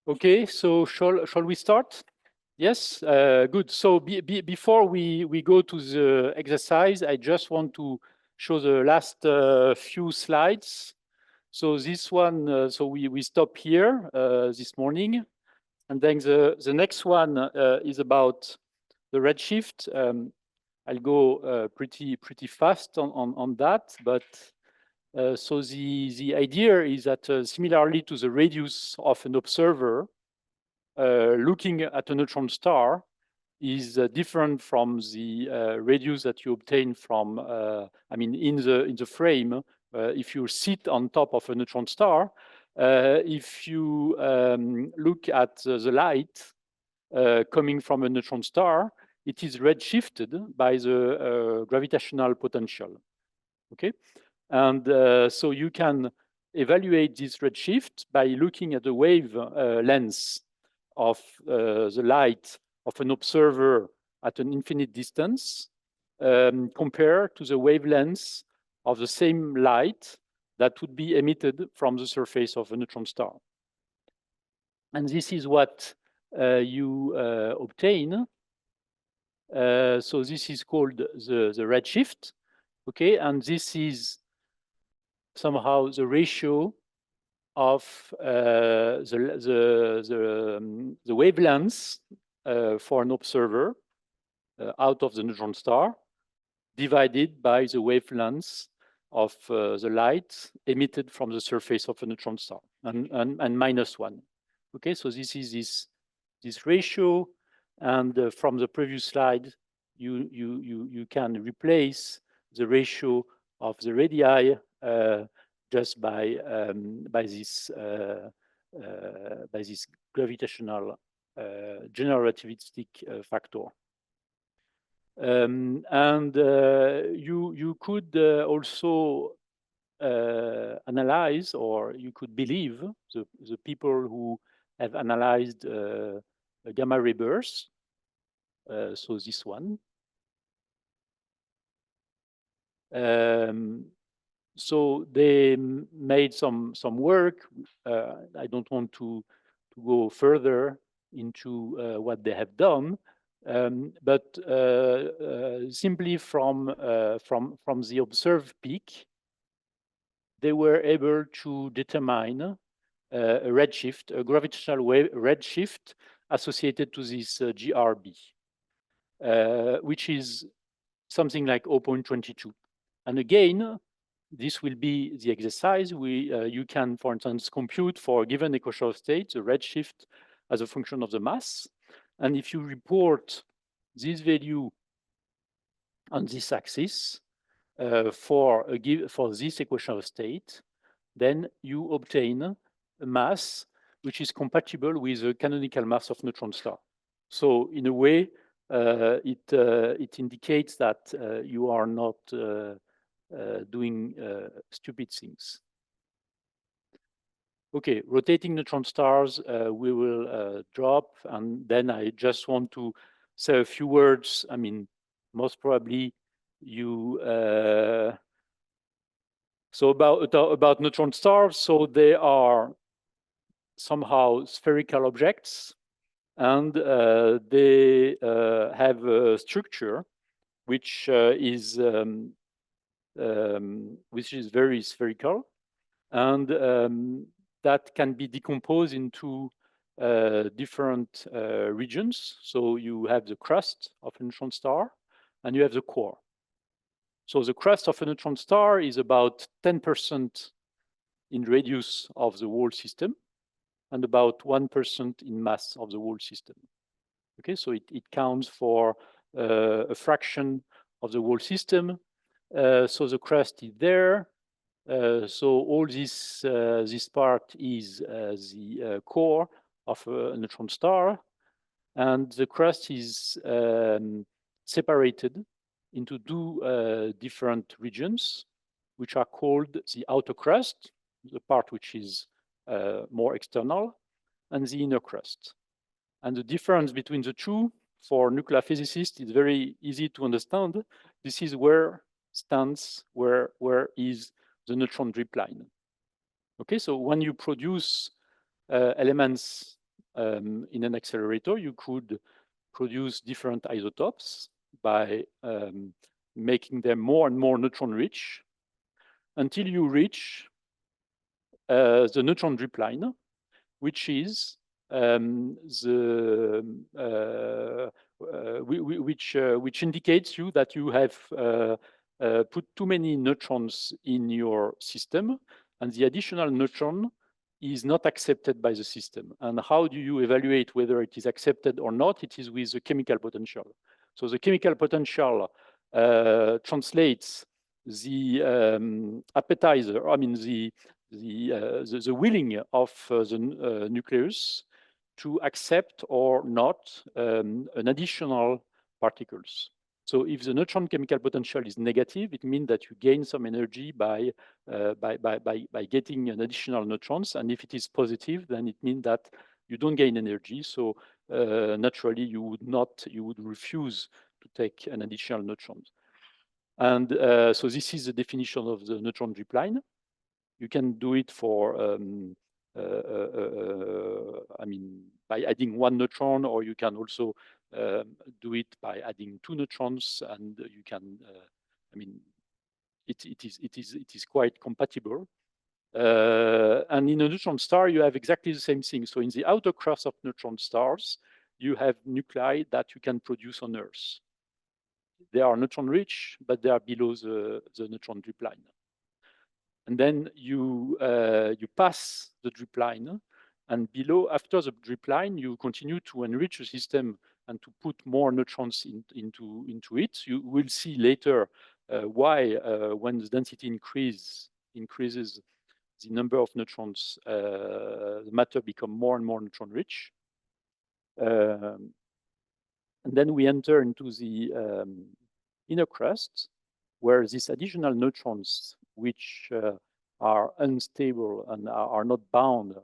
Okay, so shall we start? Yes, good. So before we go to the exercise, I just want to show the last few slides. So this one, so we stop here this morning, and then the next one is about the redshift. I'll go pretty fast on that, but so the idea is that similarly to the radius of an observer, looking at a neutron star is different from the radius that you obtain from, I mean, in the frame. If you sit on top of a neutron star, if you look at the light coming from a neutron star, it is redshifted by the gravitational potential. Okay, and so you can evaluate this redshift by looking at the wave length of the light of an observer at an infinite distance compared to the wavelength of the same light that would be emitted from the surface of a neutron star. And this is what you obtain. So this is called the redshift, okay? And this is somehow the ratio of the wavelengths for an observer out of the neutron star divided by the wavelengths of the light emitted from the surface of a neutron star and minus one. Okay, so this is this ratio, and from the previous slide, you can replace the ratio of the radii just by this gravitational general relativistic factor. And you could also analyze, or you could believe the people who have analyzed gamma ray bursts. So this one. So they made some work. I don't want to go further into what they have done, but simply from the observed peak, they were able to determine a redshift, a gravitational wave redshift associated to this GRB, which is something like 0.22. And again, this will be the exercise. You can, for instance, compute for a given equatorial state the redshift as a function of the mass. And if you report this value on this axis for this equatorial state, then you obtain a mass which is compatible with the canonical mass of neutron star. So in a way, it indicates that you are not doing stupid things. Okay, rotating neutron stars, we will drop, and then I just want to say a few words. I mean, most probably you so about neutron stars. So they are somehow spherical objects, and they have a structure which is very spherical, and that can be decomposed into different regions. So you have the crust of a neutron star, and you have the core. So the crust of a neutron star is about 10% in radius of the whole system, and about 1% in mass of the whole system. Okay, so it counts for a fraction of the whole system. So the crust is there. So all this part is the core of a neutron star, and the crust is separated into two different regions, which are called the outer crust, the part which is more external, and the inner crust. And the difference between the two, for nuclear physicists, is very easy to understand. This is where is the neutron drip line. Okay, so when you produce elements in an accelerator, you could produce different isotopes by making them more and more neutron rich until you reach the neutron drip line, which is which indicates you that you have put too many neutrons in your system, and the additional neutron is not accepted by the system. And how do you evaluate whether it is accepted or not? It is with the chemical potential. So the chemical potential translates the appetizer, I mean the willing of the nucleus to accept or not an additional particles. So if the neutron chemical potential is negative, it means that you gain some energy by getting an additional neutrons. And if it is positive, then it means that you don't gain energy. So naturally, you would refuse to take an additional neutron. And so this is the definition of the neutron drip line. You can do it for, I mean, by adding one neutron, or you can also do it by adding two neutrons, and you can, I mean, it is quite compatible. And in a neutron star, you have exactly the same thing. So in the outer crust of neutron stars, you have nuclei that you can produce on Earth. They are neutron rich, but they are below the neutron drip line. And then you pass the drip line, and below, after the drip line, you continue to enrich the system and to put more neutrons into it. You will see later why, when the density increases, the number of neutrons, the matter become more and more neutron rich. And then we enter into the inner crust, where these additional neutrons, which are unstable and are not bound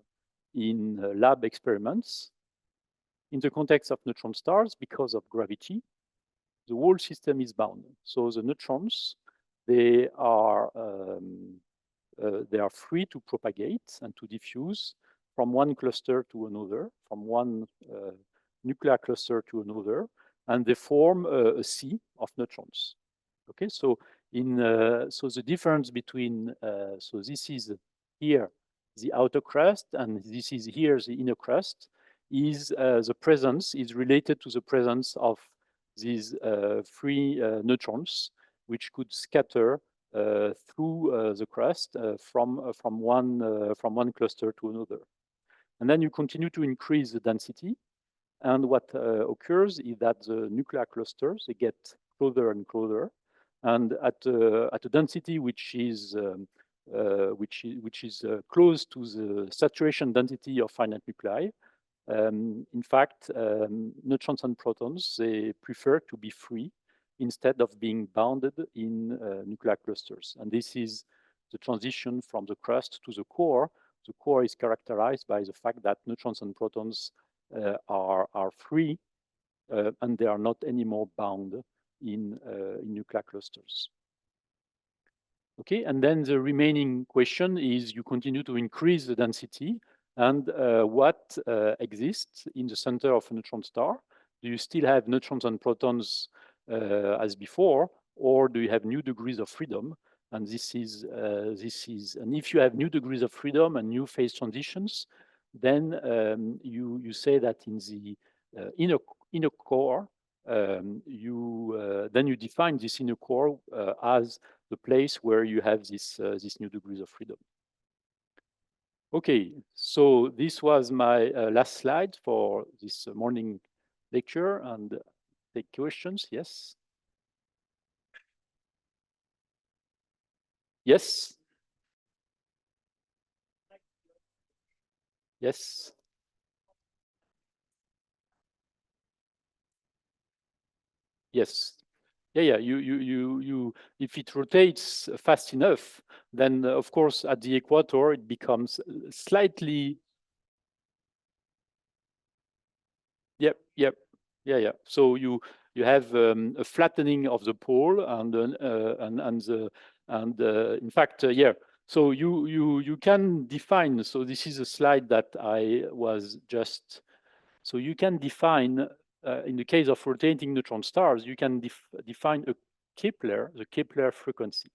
in lab experiments, in the context of neutron stars, because of gravity, the whole system is bound. So the neutrons, they are free to propagate and to diffuse from one cluster to another, from one nuclear cluster to another, and they form a sea of neutrons. Okay, so so the difference between so this is here the outer crust, and this is here the inner crust, is the presence is related to the presence of these free neutrons, which could scatter through the crust from one cluster to another. And then you continue to increase the density, and what occurs is that the nuclear clusters, they get closer and closer, and at a density which is close to the saturation density of finite nuclei. In fact, neutrons and protons, they prefer to be free instead of being bounded in nuclear clusters. And this is the transition from the crust to the core. The core is characterized by the fact that neutrons and protons are free and they are not anymore bound in nuclear clusters. Okay, and then the remaining question is you continue to increase the density, and what exists in the center of a neutron star? Do you still have neutrons and protons as before, or do you have new degrees of freedom? And this is, and if you have new degrees of freedom and new phase transitions, then you say that in the inner core, then you define this inner core as the place where you have this new degrees of freedom. Okay, so this was my last slide for this morning lecture, and take questions. Yes. Yes. Yes. Yes. Yeah. You. If it rotates fast enough, then of course at the equator it becomes slightly. Yep. Yeah. So you have a flattening of the pole, and in fact, yeah. So you can define. So this is a slide that I was just So you can define, in the case of rotating neutron stars, you can define a Kepler, the Kepler frequency,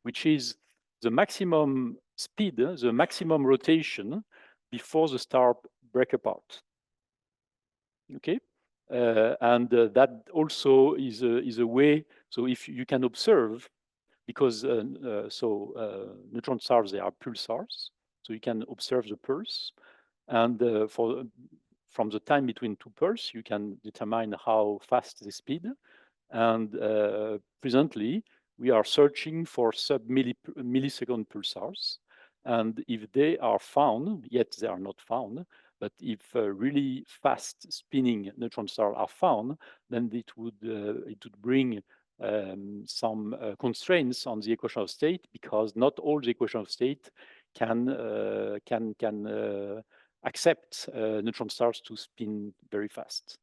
which is the maximum speed, the maximum rotation before the star break apart. Okay, and that also is a way. So if you can observe, because neutron stars, they are pulsars, so you can observe the pulse, and from the time between two pulses, you can determine how fast they speed. And presently, we are searching for sub-millisecond pulsars. And if they are found, yet they are not found, but if really fast spinning neutron stars are found, then it would bring some constraints on the equation of state, because not all the equation of state can accept neutron stars to spin very fast.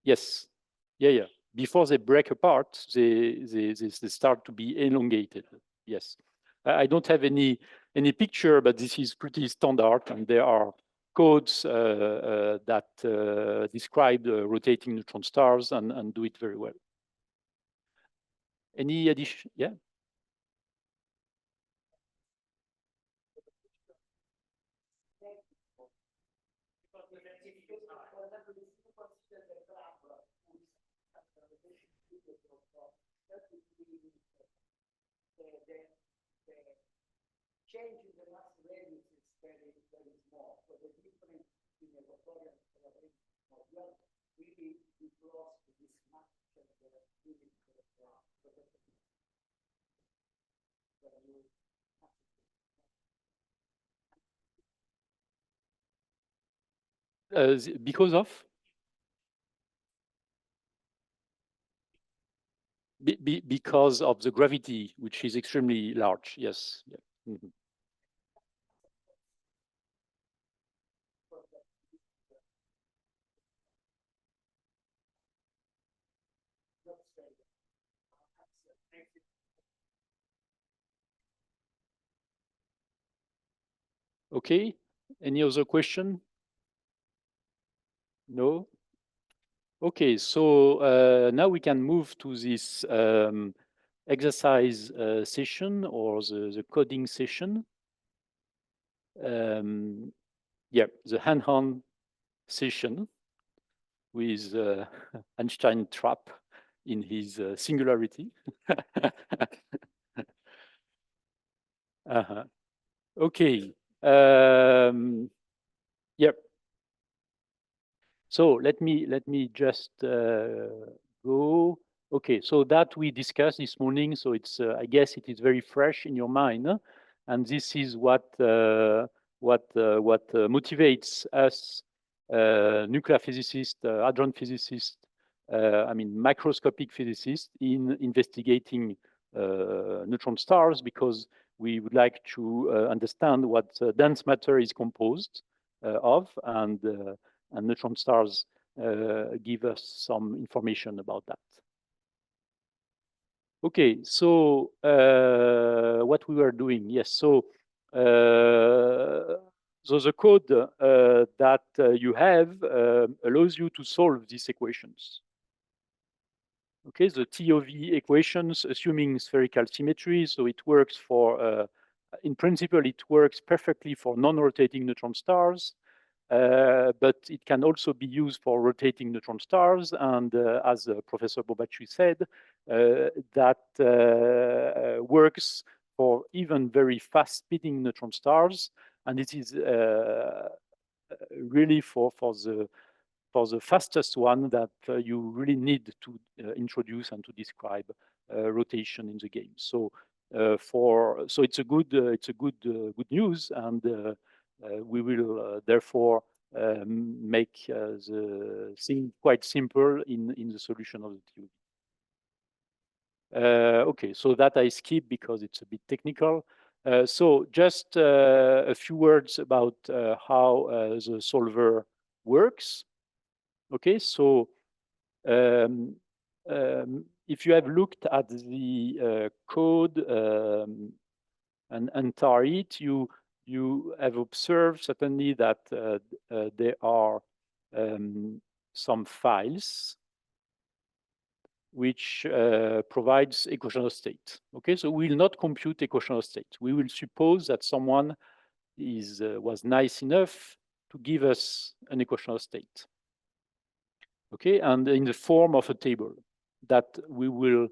Yes. Yeah. Before they break apart, they start to be elongated. Yes. I don't have any picture, but this is pretty standard, and there are codes that describe the rotating neutron stars and do it very well. Any addition? Yeah. Because of? Because of the gravity, which is extremely large. Yes. Yeah. Mm-hmm. Okay. Any other question? No? Okay, so now we can move to this exercise session, or the coding session. Yeah, the hand-on session with Einstein trap in his singularity. Uh-huh. Okay. Yep. So let me just go. Okay, so that we discussed this morning. So it's I guess it is very fresh in your mind, and this is what motivates us, nuclear physicists, hadron physicists. I mean microscopic physicists in investigating neutron stars, because we would like to understand what dense matter is composed of, and neutron stars give us some information about that. Okay, so what we were doing, yes. So the code that you have allows you to solve these equations. Okay, the TOV equations, assuming spherical symmetry, so it works for, in principle, it works perfectly for non-rotating neutron stars. But it can also be used for rotating neutron stars. And as Professor Bobacci said, that works for even very fast speeding neutron stars. And it is really for the fastest one that you really need to introduce and to describe rotation in the game. So so it's a good good news, and we will therefore make the thing quite simple in the solution of the TOV. Okay, so that I skip because it's a bit technical. So just a few words about how the solver works. Okay, so if you have looked at the code and tar it, you have observed certainly that there are some files which provides equation of state. Okay, so we will not compute equation of state. We will suppose that someone was nice enough to give us an equation of state. Okay, and in the form of a table that we will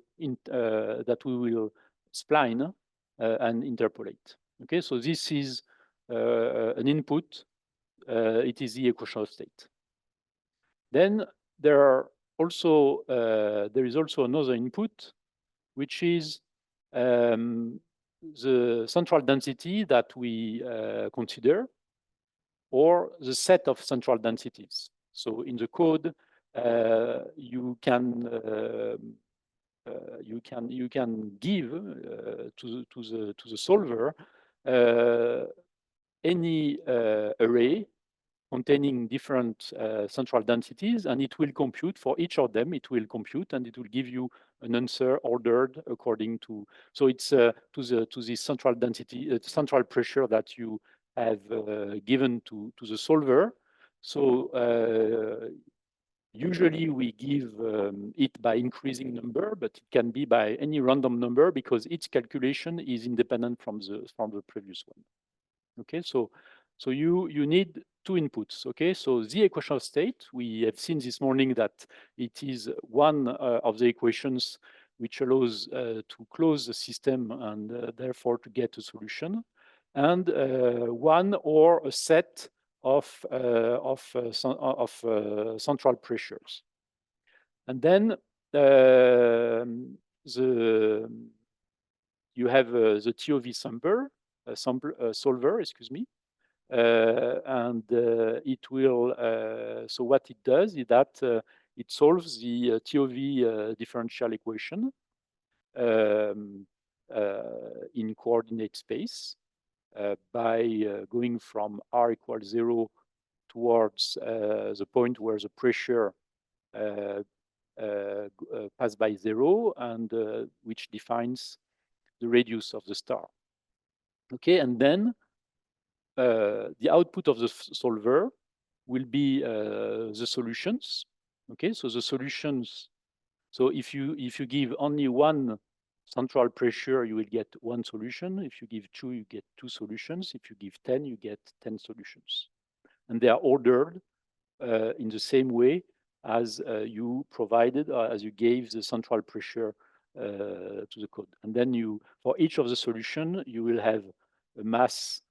spline and interpolate. Okay, so this is an input. It is the equation of state. Then there is also another input, which is the central density that we consider, or the set of central densities. So in the code, you can give to the solver any array containing different central densities, and it will compute for each of them. It will compute, and it will give you an answer ordered according to. So it's to the central density, central pressure that you have given to the solver. So usually we give it by increasing number, but it can be by any random number because each calculation is independent from the previous one. Okay, so you need two inputs. Okay, so the equation of state, we have seen this morning that it is one of the equations which allows to close the system and therefore to get a solution, and one or a set of central pressures. And then you have the TOV solver, excuse me, and it will. So what it does is that it solves the TOV differential equation in coordinate space by going from r equals 0 towards the point where the pressure pass by 0, and which defines the radius of the star. Okay, and then the output of the solver will be the solutions. Okay, so the solutions. So if you give only one central pressure, you will get one solution. If you give 2, you get 2 solutions. If you give 10, you get 10 solutions. And they are ordered in the same way as you provided, as you gave the central pressure to the code. And then for each of the solution, you will have a mass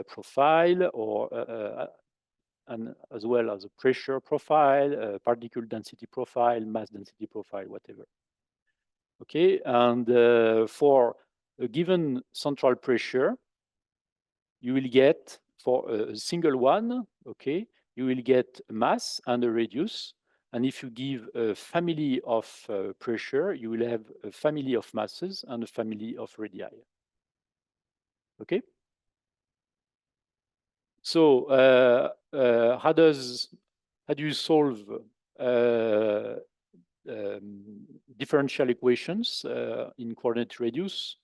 profile, or and as well as a pressure profile, particle density profile, mass density profile, whatever. Okay, and for a given central pressure, you will get, for a single one, okay, you will get a mass and a radius. And if you give a family of pressure, you will have a family of masses and a family of radii. Okay. So how do you solve differential equations in coordinate radius?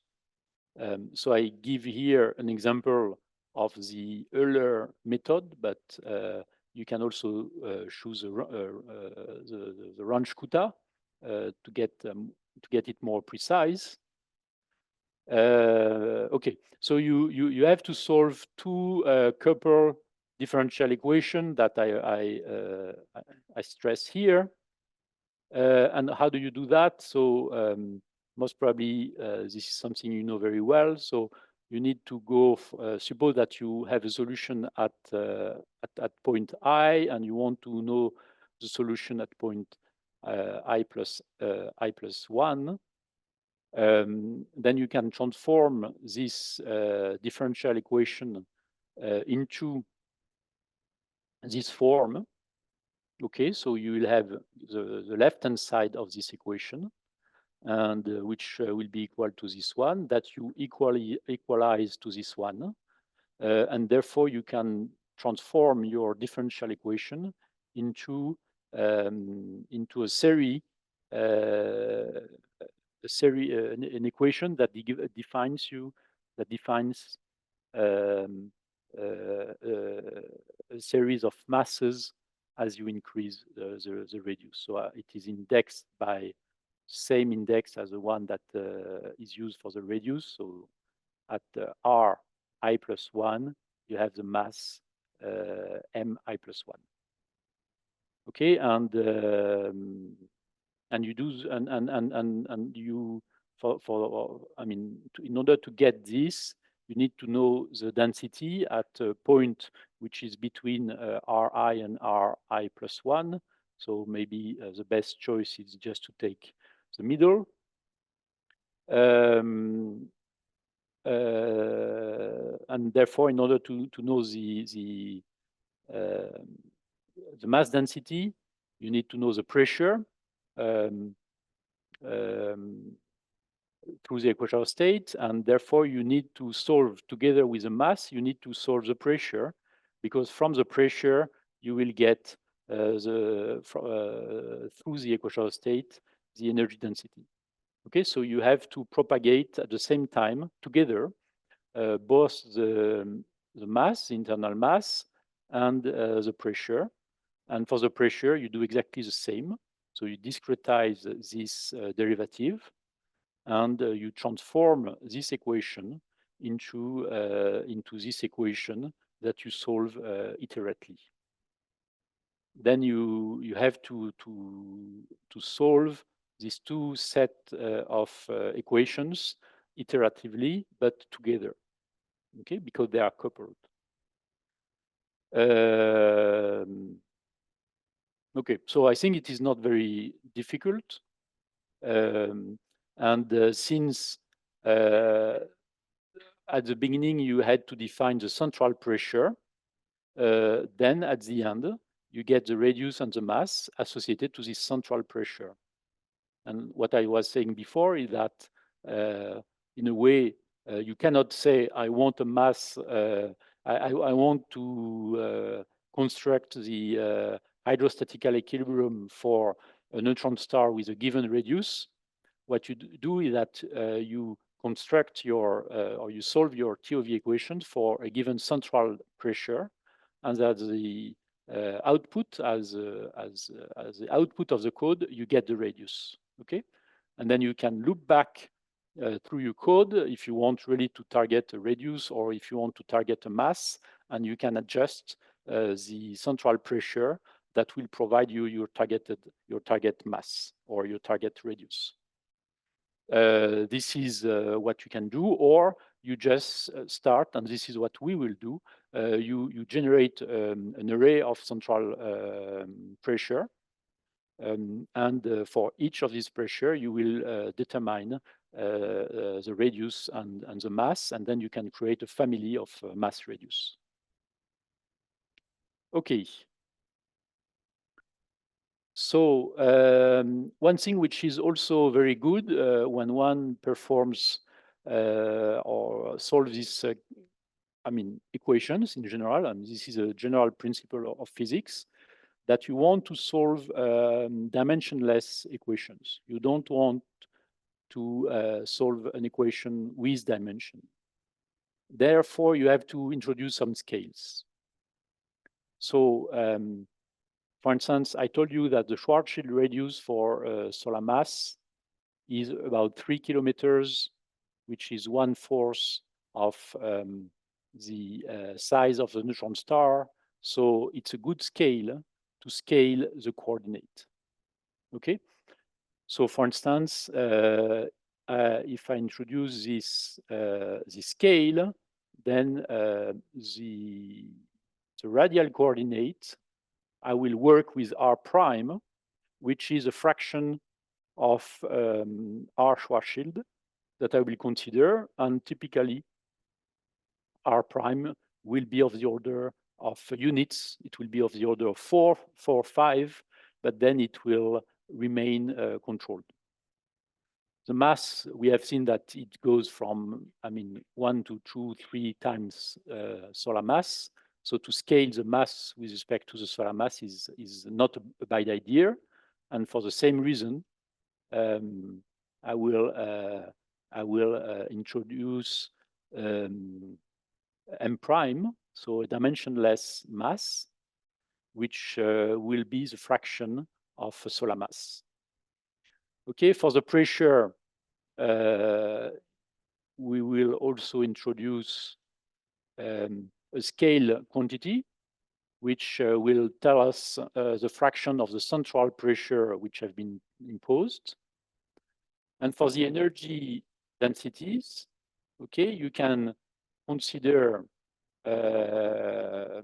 So I give here an example of the Euler method, but you can also choose the Runge-Kutta to get it more precise. Okay, so you have to solve two couple differential equation that I stress here. And how do you do that? So most probably this is something you know very well. So you need to go. Suppose that you have a solution at point I, and you want to know the solution at point I plus 1. Then you can transform this differential equation into this form. Okay, so you will have the left-hand side of this equation, and which will be equal to this one, that you equalize to this one, and therefore you can transform your differential equation into a series, an equation that defines a series of masses as you increase the radius. So it is indexed by same index as the one that is used for the radius. So at r I plus 1, you have the mass m I plus 1. Okay, and you do and you for I mean in order to get this, you need to know the density at a point which is between Ri and Ri plus 1. So maybe the best choice is just to take the middle. And therefore, in order to know the mass density, you need to know the pressure through the equatorial state, and therefore you need to solve together with the mass, you need to solve the pressure, because from the pressure you will get through the equatorial state the energy density. Okay, so you have to propagate at the same time together both the mass, the internal mass, and the pressure. And for the pressure, you do exactly the same. So you discretize this derivative, and you transform this equation into this equation that you solve iteratively. Then you have to solve these two set of equations iteratively, but together, okay, because they are coupled. Okay, so I think it is not very difficult. And since at the beginning you had to define the central pressure, then at the end you get the radius and the mass associated to this central pressure. And what I was saying before is that in a way you cannot say I want a mass, I want to construct the hydrostatical equilibrium for a neutron star with a given radius. What you do is that you construct your or you solve your TOV equation for a given central pressure, and that the output as the output of the code, you get the radius. Okay, and then you can loop back through your code if you want really to target a radius or if you want to target a mass, and you can adjust the central pressure that will provide you your target mass or your target radius. This is what you can do, or you just start, and this is what we will do. You generate an array of central pressure, and for each of these pressure, you will determine the radius and the mass, and then you can create a family of mass radius. Okay. So one thing which is also very good when one performs or solves these, equations in general, and this is a general principle of physics, that you want to solve dimensionless equations. You don't want to solve an equation with dimension. Therefore, you have to introduce some scales. So for instance, I told you that the Schwarzschild radius for solar mass is about 3 kilometers, which is 1/4 of the size of the neutron star. So it's a good scale to scale the coordinate. Okay. So for instance, if I introduce this scale, then the radial coordinate, I will work with r prime, which is a fraction of r Schwarzschild that I will consider, and typically r prime will be of the order of units. It will be of the order of 4, 5, but then it will remain controlled. The mass, we have seen that it goes from, 1 to 2, 3 times solar mass. So to scale the mass with respect to the solar mass is not a bad idea. And for the same reason, I will introduce m prime, so a dimensionless mass, which will be the fraction of a solar mass. Okay, for the pressure, we will also introduce a scale quantity, which will tell us the fraction of the central pressure which have been imposed. And for the energy densities, okay, you can consider the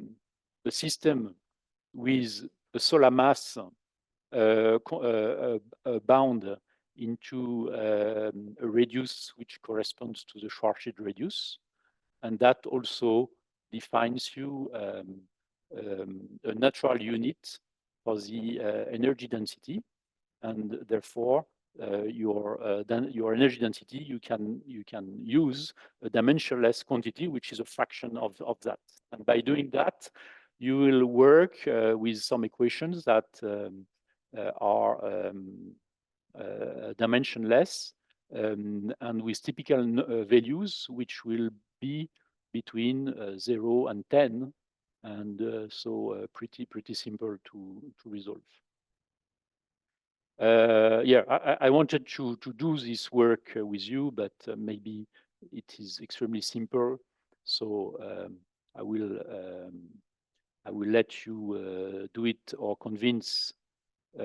system with the solar mass bound into a radius which corresponds to the Schwarzschild radius. And that also defines you a natural unit for the energy density. And therefore, your energy density, you can use a dimensionless quantity, which is a fraction of that. And by doing that, you will work with some equations that are dimensionless and with typical values, which will be between 0 and 10, and so pretty simple to resolve. Yeah, I wanted to do this work with you, but maybe it is extremely simple. So I will let you do it or convince. I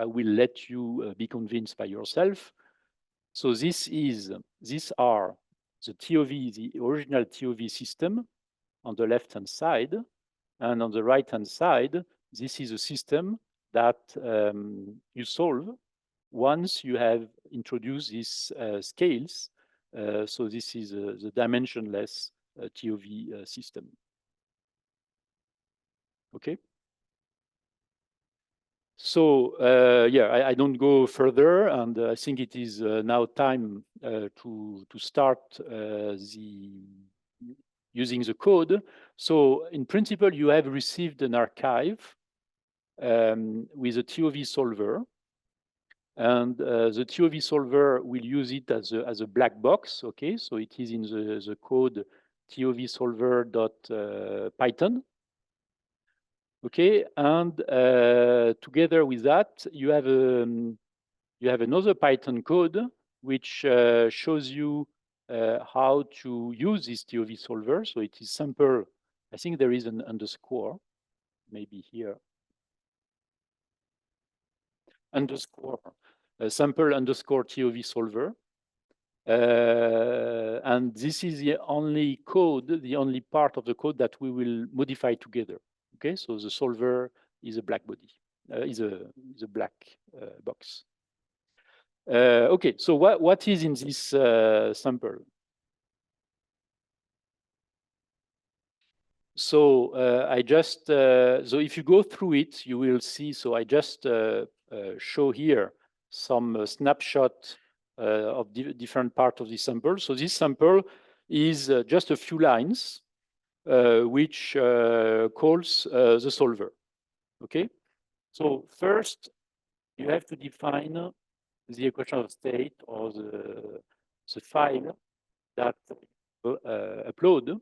will let you be convinced by yourself. So these are the TOV, the original TOV system on the left-hand side, and on the right-hand side, this is a system that you solve once you have introduced these scales. So this is the dimensionless TOV system. Okay. So yeah, I don't go further, and I think it is now time to start using the code. So in principle, you have received an archive with a TOV solver, and the TOV solver will use it as a black box. Okay, so it is in the code tovsolver.python. Okay, and together with that, you have another Python code which shows you how to use this TOV solver. So it is sample. I think there is an underscore, maybe here. Underscore sample underscore TOV solver. And this is the only code, the only part of the code that we will modify together. Okay, so the solver is a black body, is a black box. Okay, so what is in this sample? So I just, so if you go through it, you will see, so I just show here some snapshot of different parts of the sample. So this sample is just a few lines which calls the solver. Okay, so first you have to define the equation of state or the file that upload.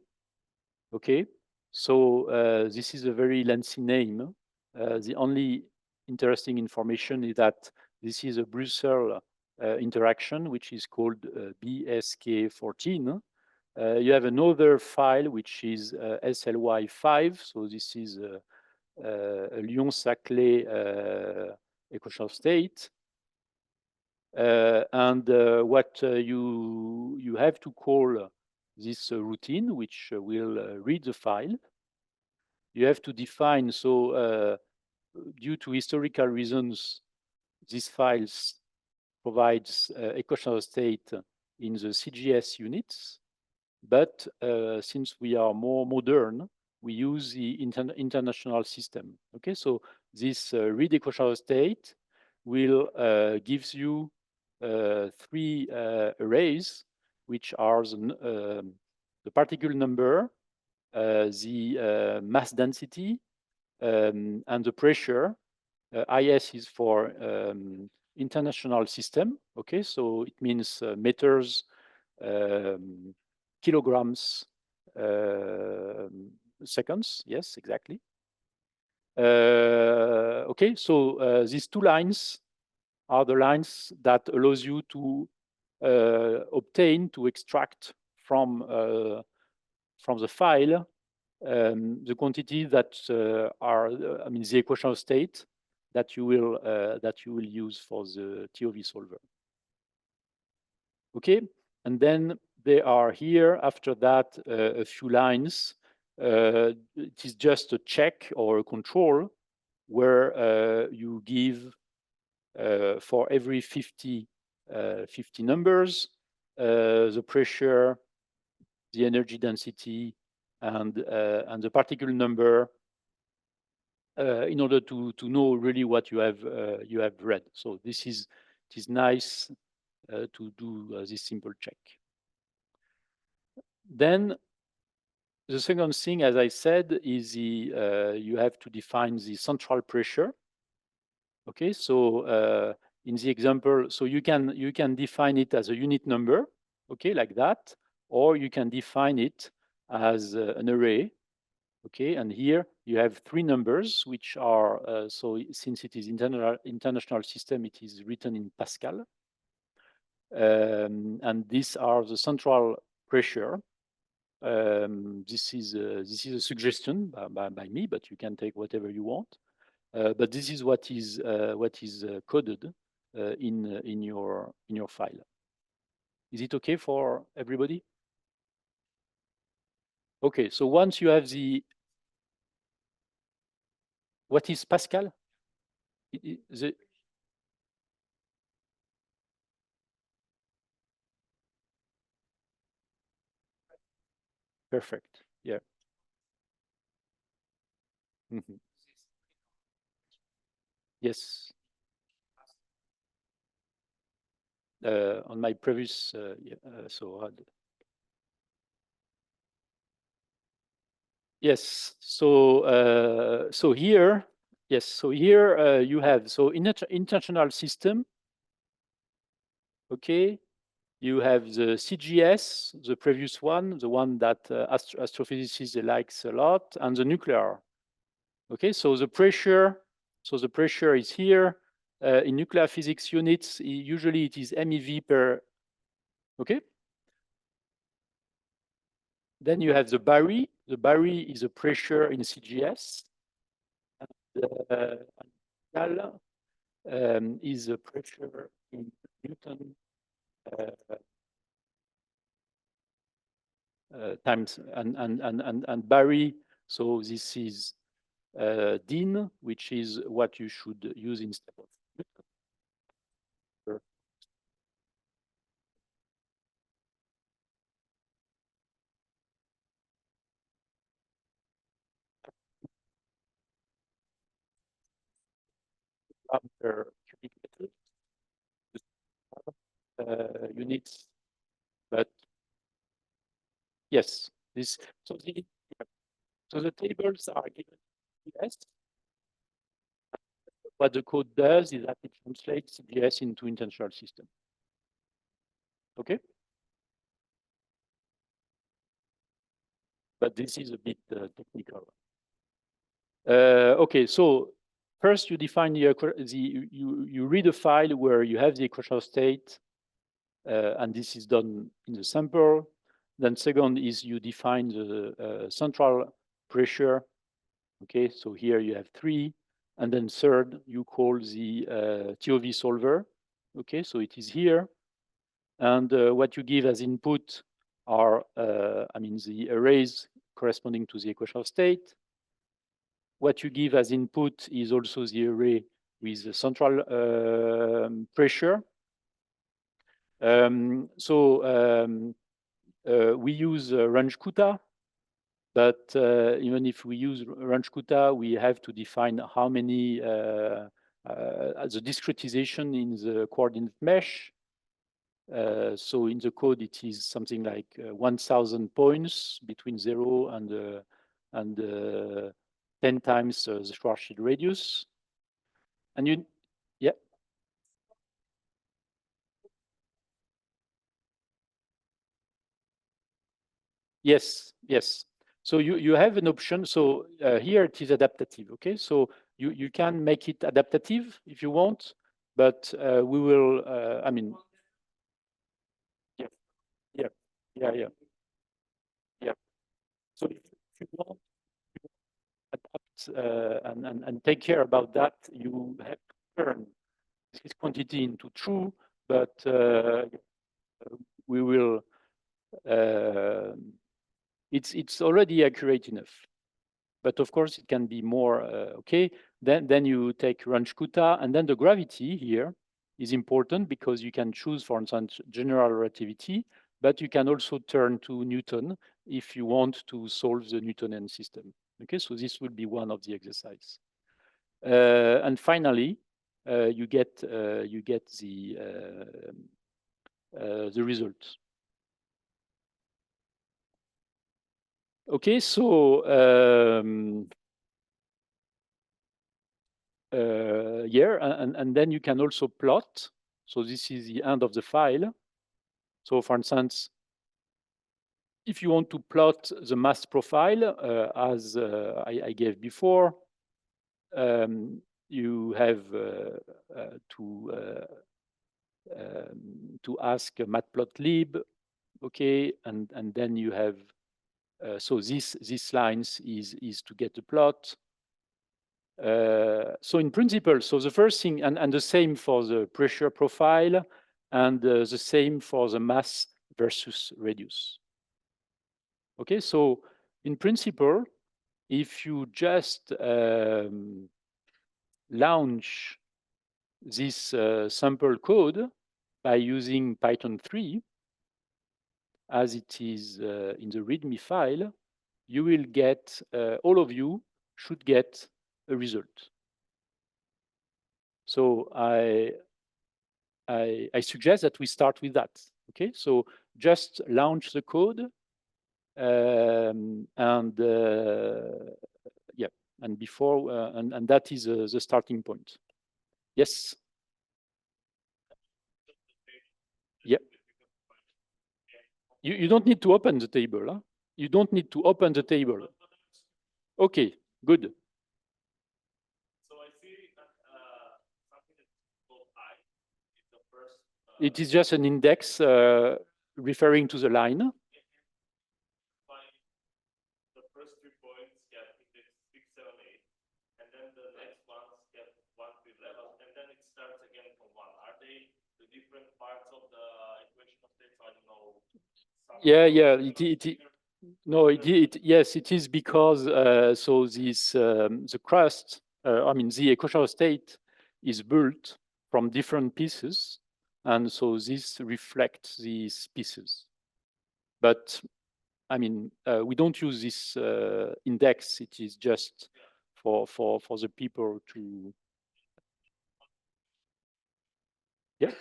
Okay, so this is a very lengthy name. The only interesting information is that this is a Brussels interaction, which is called BSK14. You have another file, which is SLY5. So this is a Lyon-Saclay equation of state. And what you have to call this routine, which will read the file. You have to define, so due to historical reasons, these files provides equation of state in the CGS units. But since we are more modern, we use the international system. Okay, so this read equation of state will gives you 3 arrays, which are the particle number, the mass density, and the pressure. IS is for international system. Okay, so it means meters, kilograms seconds. Yes, exactly. Okay, so these two lines are the lines that allows you to obtain, to extract from the file the quantity that are, I mean, the equation of state that you will use for the TOV solver. Okay, and then there are here after that a few lines. It is just a check or a control where you give for every 50 numbers the pressure, the energy density, and the particle number in order to know really what you have read. So it is nice to do this simple check. Then the second thing, as I said, is you have to define the central pressure. Okay, so in the example, so you can define it as a unit number, okay, like that, or you can define it as an array. Okay, and here you have three numbers, which are so since it is international system, it is written in Pascal, and these are the central pressure. This is a suggestion by me, but you can take whatever you want. But this is what is coded in your file. Is it okay for everybody? Okay, so once you have what is Pascal? Perfect. Yeah. Mm-hmm. Yes. On my previous, yes. So here, yes. So here you have international system. Okay. You have the CGS, the previous one, the one that astrophysicists likes a lot, and the nuclear. Okay. So the pressure is here. In nuclear physics units, usually it is MeV per. Okay. Then you have the Barry. The Barry is a pressure in CGS. And, is a pressure in Newton times and Barry. So this is Dean, which is what you should use instead of Newton. Per cubic meter units, but yes, this so the tables are given. Yes, what the code does is that it translates CGS into international system. Okay, but this is a bit technical. Okay, so first you define you read a file where you have the equation of state, and this is done in the sample. Then second is you define the central pressure. Okay, so here you have three, and then third you call the TOV solver. Okay, so it is here, and what you give as input are, I mean, the arrays corresponding to the equation of state. What you give as input is also the array with the central pressure. We use Range-Kuta, but even if we use Range-Kuta, we have to define how many the discretization in the coordinate mesh. So in the code, it is something like 1,000 points between 0 and 10 times the Schwarzschild radius. And yeah. Yes, yes. So you have an option. So here it is adaptative. Okay, so you can make it adaptative if you want, but we will. I mean, yeah, yeah, yeah, yeah, yeah. So if you want to adapt and take care about that, you have to turn this quantity into true, but we will. Uh, it's already accurate enough. But of course, it can be more, okay. Then you take Runge-Kutta, and then the gravity here is important because you can choose, for instance, general relativity, but you can also turn to Newton if you want to solve the Newtonian system. Okay, so this will be one of the exercise. And finally, you get the result. Okay, so here, and then you can also plot. So this is the end of the file. So for instance, if you want to plot the mass profile as I gave before, you have to ask matplotlib, okay, and then you have so this lines is to get the plot. So in principle, so the first thing, and the same for the pressure profile, and the same for the mass versus radius. Okay, so in principle, if you just launch this sample code by using Python 3, as it is in the README file, you will get, all of you should get a result. So I suggest that we start with that. Okay, so just launch the code, and yeah, and before and that is the starting point. Yes. Yeah. You don't need to open the table. Huh? You don't need to open the table. Okay, good. It is just an index referring to the line. Yeah, yeah. No, yes, it is because so this the crust, I mean, the equatorial state is built from different pieces, and so this reflects these pieces. But I mean, we don't use this index. It is just for the people to. Yeah.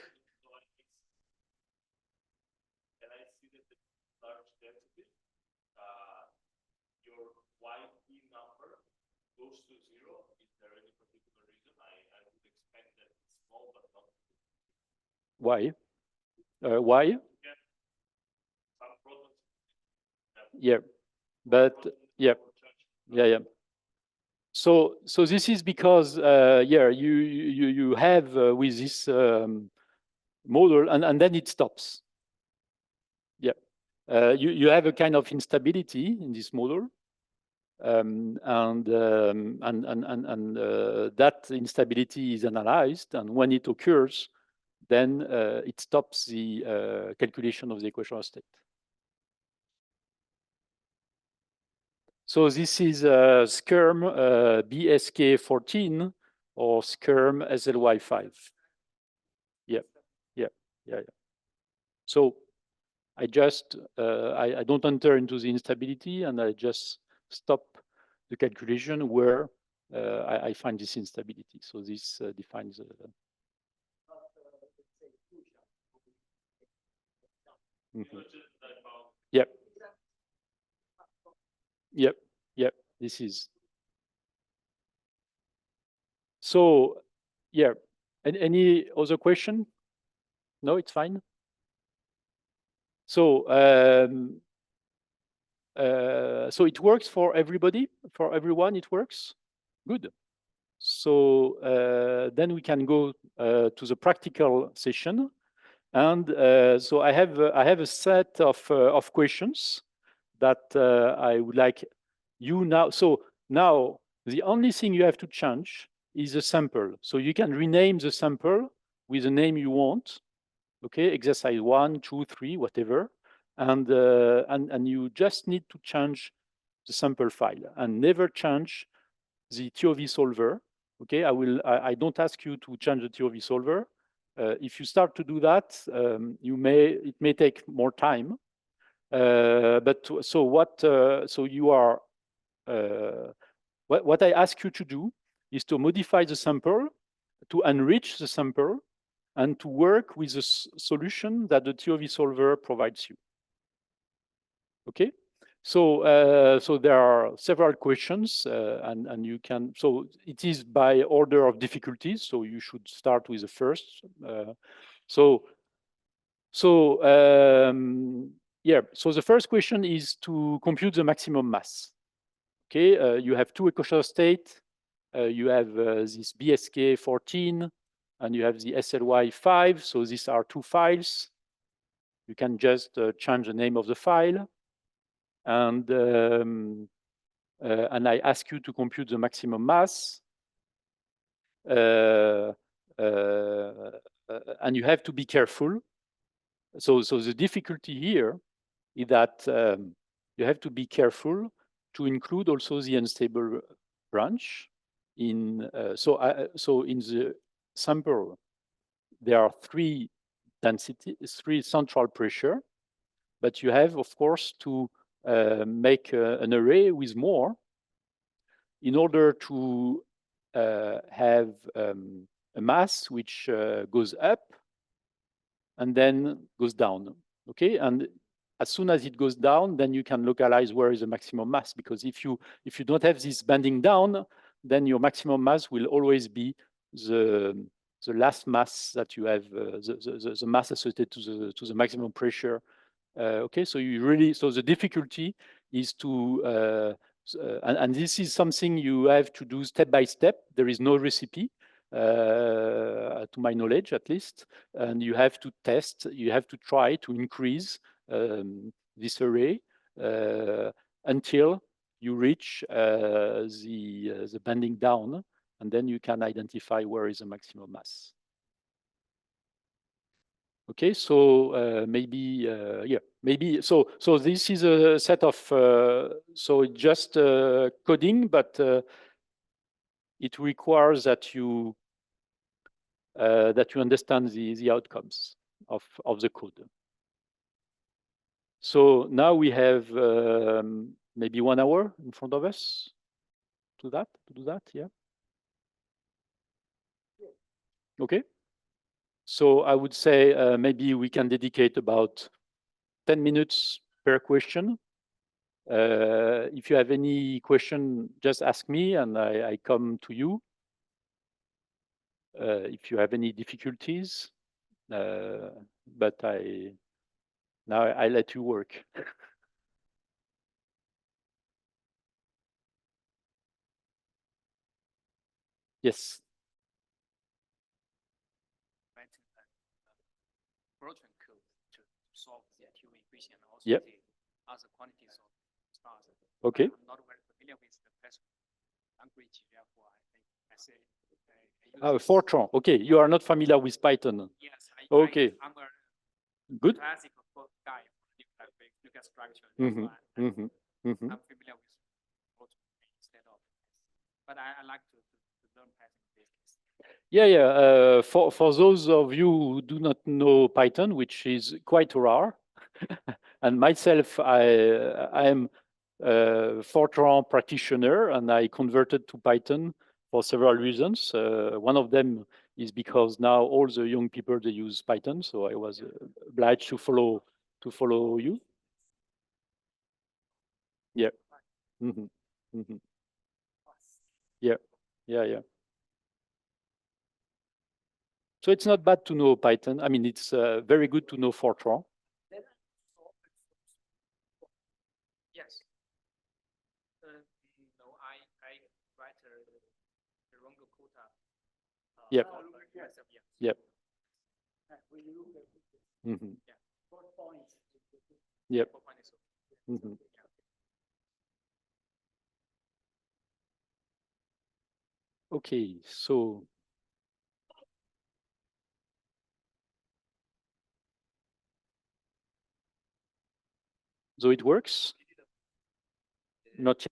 Why? Why? Yeah, but yeah, yeah, yeah. So this is because yeah, you have with this model, and then it stops. Yeah, you have a kind of instability in this model, and that instability is analyzed, and when it occurs, then it stops the calculation of the equatorial state. So this is SKERM BSK14 or SKERM SLY5. Yeah, yeah, yeah, yeah. So I just I don't enter into the instability, and I just stop the calculation where I find this instability. So this defines. Mm-hmm. Yep. Yep. Yep. This is. So, yeah. Any other question? No, it's fine. So so it works for everybody, for everyone. It works. Good. So then we can go to the practical session, and so I have a set of questions that I would like you now. So now the only thing you have to change is the sample. So you can rename the sample with the name you want. Okay, exercise 1, 2, 3, whatever, and you just need to change the sample file and never change the TOV solver. Okay, I don't ask you to change the TOV solver. If you start to do that, it may take more time. But so what? So you are. What I ask you to do is to modify the sample, to enrich the sample, and to work with the solution that the TOV solver provides you. Okay. So there are several questions, and you can. So it is by order of difficulties. So you should start with the first. Yeah. So the first question is to compute the maximum mass. Okay. You have two equation states. You have this BSK 14, and you have the SLY 5. So these are two files. You can just change the name of the file. And I ask you to compute the maximum mass. And you have to be careful. So the difficulty here is that you have to be careful to include also the unstable branch. So in the sample, there are three central pressure, but you have, of course, to make an array with more in order to have a mass which goes up and then goes down. Okay, and as soon as it goes down, then you can localize where is the maximum mass, because if you don't have this bending down, then your maximum mass will always be the last mass that you have, the mass associated to the maximum pressure. Okay, so the difficulty is to and this is something you have to do step by step. There is no recipe, to my knowledge at least, and you have to test. You have to try to increase this array until you reach the bending down, and then you can identify where is the maximum mass. Okay, so maybe so this is a set of so just coding, but it requires that you understand the outcomes of the code. So now we have maybe 1 hour in front of us to do that. Yeah. Okay. So I would say maybe we can dedicate about 10 minutes per question. If you have any question, just ask me and I come to you. If you have any difficulties, but now I let you work. Yes. Proton code to solve the TOV equation and also yep. the other quantities of stars. Okay. I'm not very familiar with the best language, therefore I think I say. Fortran. Okay, you are not familiar with Python. Yes. Okay. I'm a good classical guy for nuclear structure. I'm familiar with Fortran instead of, but I like to learn Python in this case. Yeah. For those of you who do not know Python, which is quite rare, and myself, I am a Fortran practitioner, and I converted to Python for several reasons. One of them is because now all the young people, they use Python, so I was obliged to follow you. Yeah. Yeah. So it's not bad to know Python. I mean, it's very good to know Fortran. Yes. No, I write the wrong quota. Yep. Myself, yeah. Yep. Yeah. 4 points. Yep. 4 points. Okay, so it works? Not yet.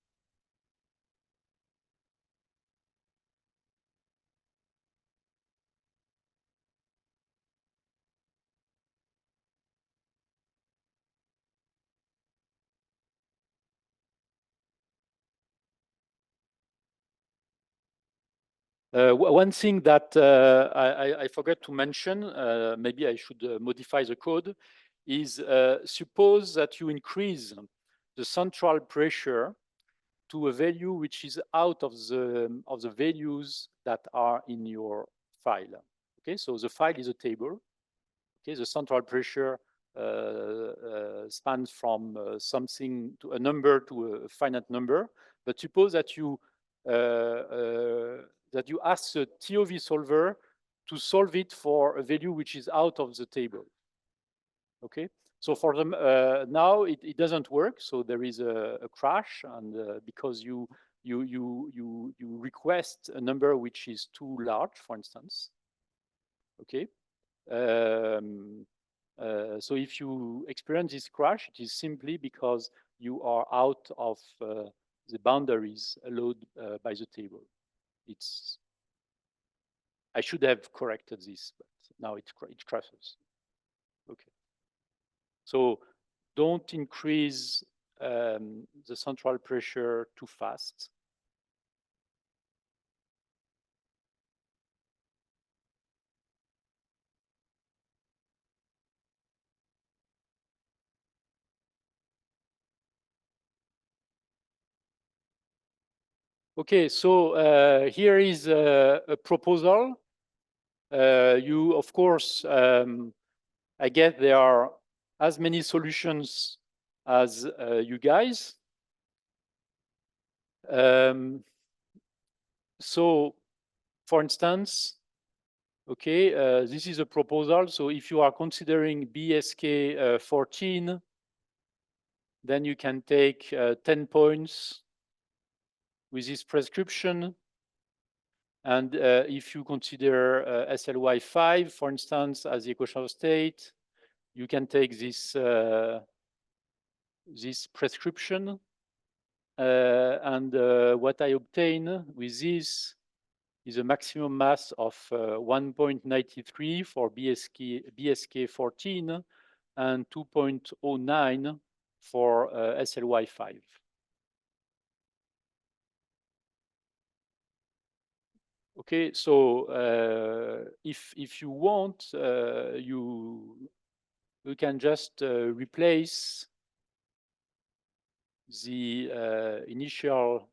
One thing that I forgot to mention, maybe I should modify the code, is suppose that you increase the central pressure to a value which is out of the values that are in your file. Okay, so the file is a table. Okay, the central pressure spans from something to a number to a finite number. But suppose that you ask the TOV solver to solve it for a value which is out of the table. Okay, so for them now it doesn't work. So there is a crash, and because you request a number which is too large, for instance. Okay. So if you experience this crash, it is simply because you are out of the boundaries allowed by the table. I should have corrected this, but now it crashes. Okay. So don't increase the central pressure too fast. Okay, so here is a proposal. You, of course, I guess there are as many solutions as you guys. So, for instance, okay, this is a proposal. So if you are considering BSK 14, then you can take 10 points with this prescription. And if you consider SLY 5, for instance, as the equation of state, you can take this prescription. And what I obtain with this is a maximum mass of 1.93 for BSK 14 and 2.09 for SLY 5. Okay, so if you want, you can just replace the initial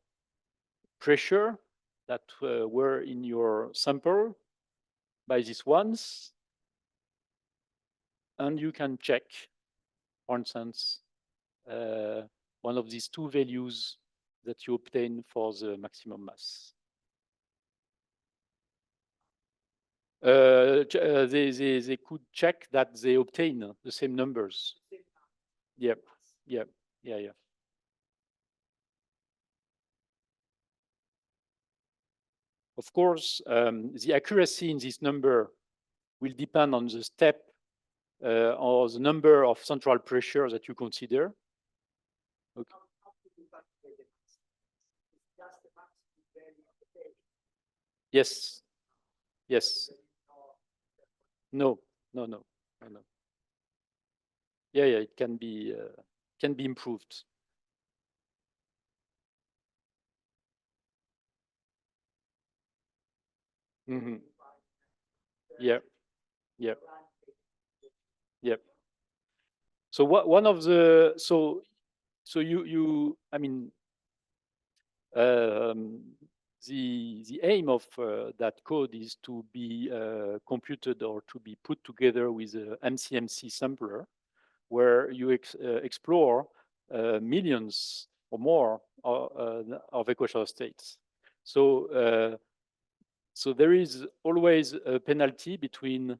pressure that were in your sample by these ones, and you can check, for instance, one of these two values that you obtain for the maximum mass. They could check that they obtain the same numbers. Yep, yep, yeah. Of course, the accuracy in this number will depend on the step or the number of central pressure that you consider. Okay. Yes, yes. No. Yeah, it can be improved. Mm-hmm. Yeah. So one of the I mean the aim of that code is to be computed or to be put together with a MCMC sampler, where you explore millions or more of equatorial states. So so there is always a penalty between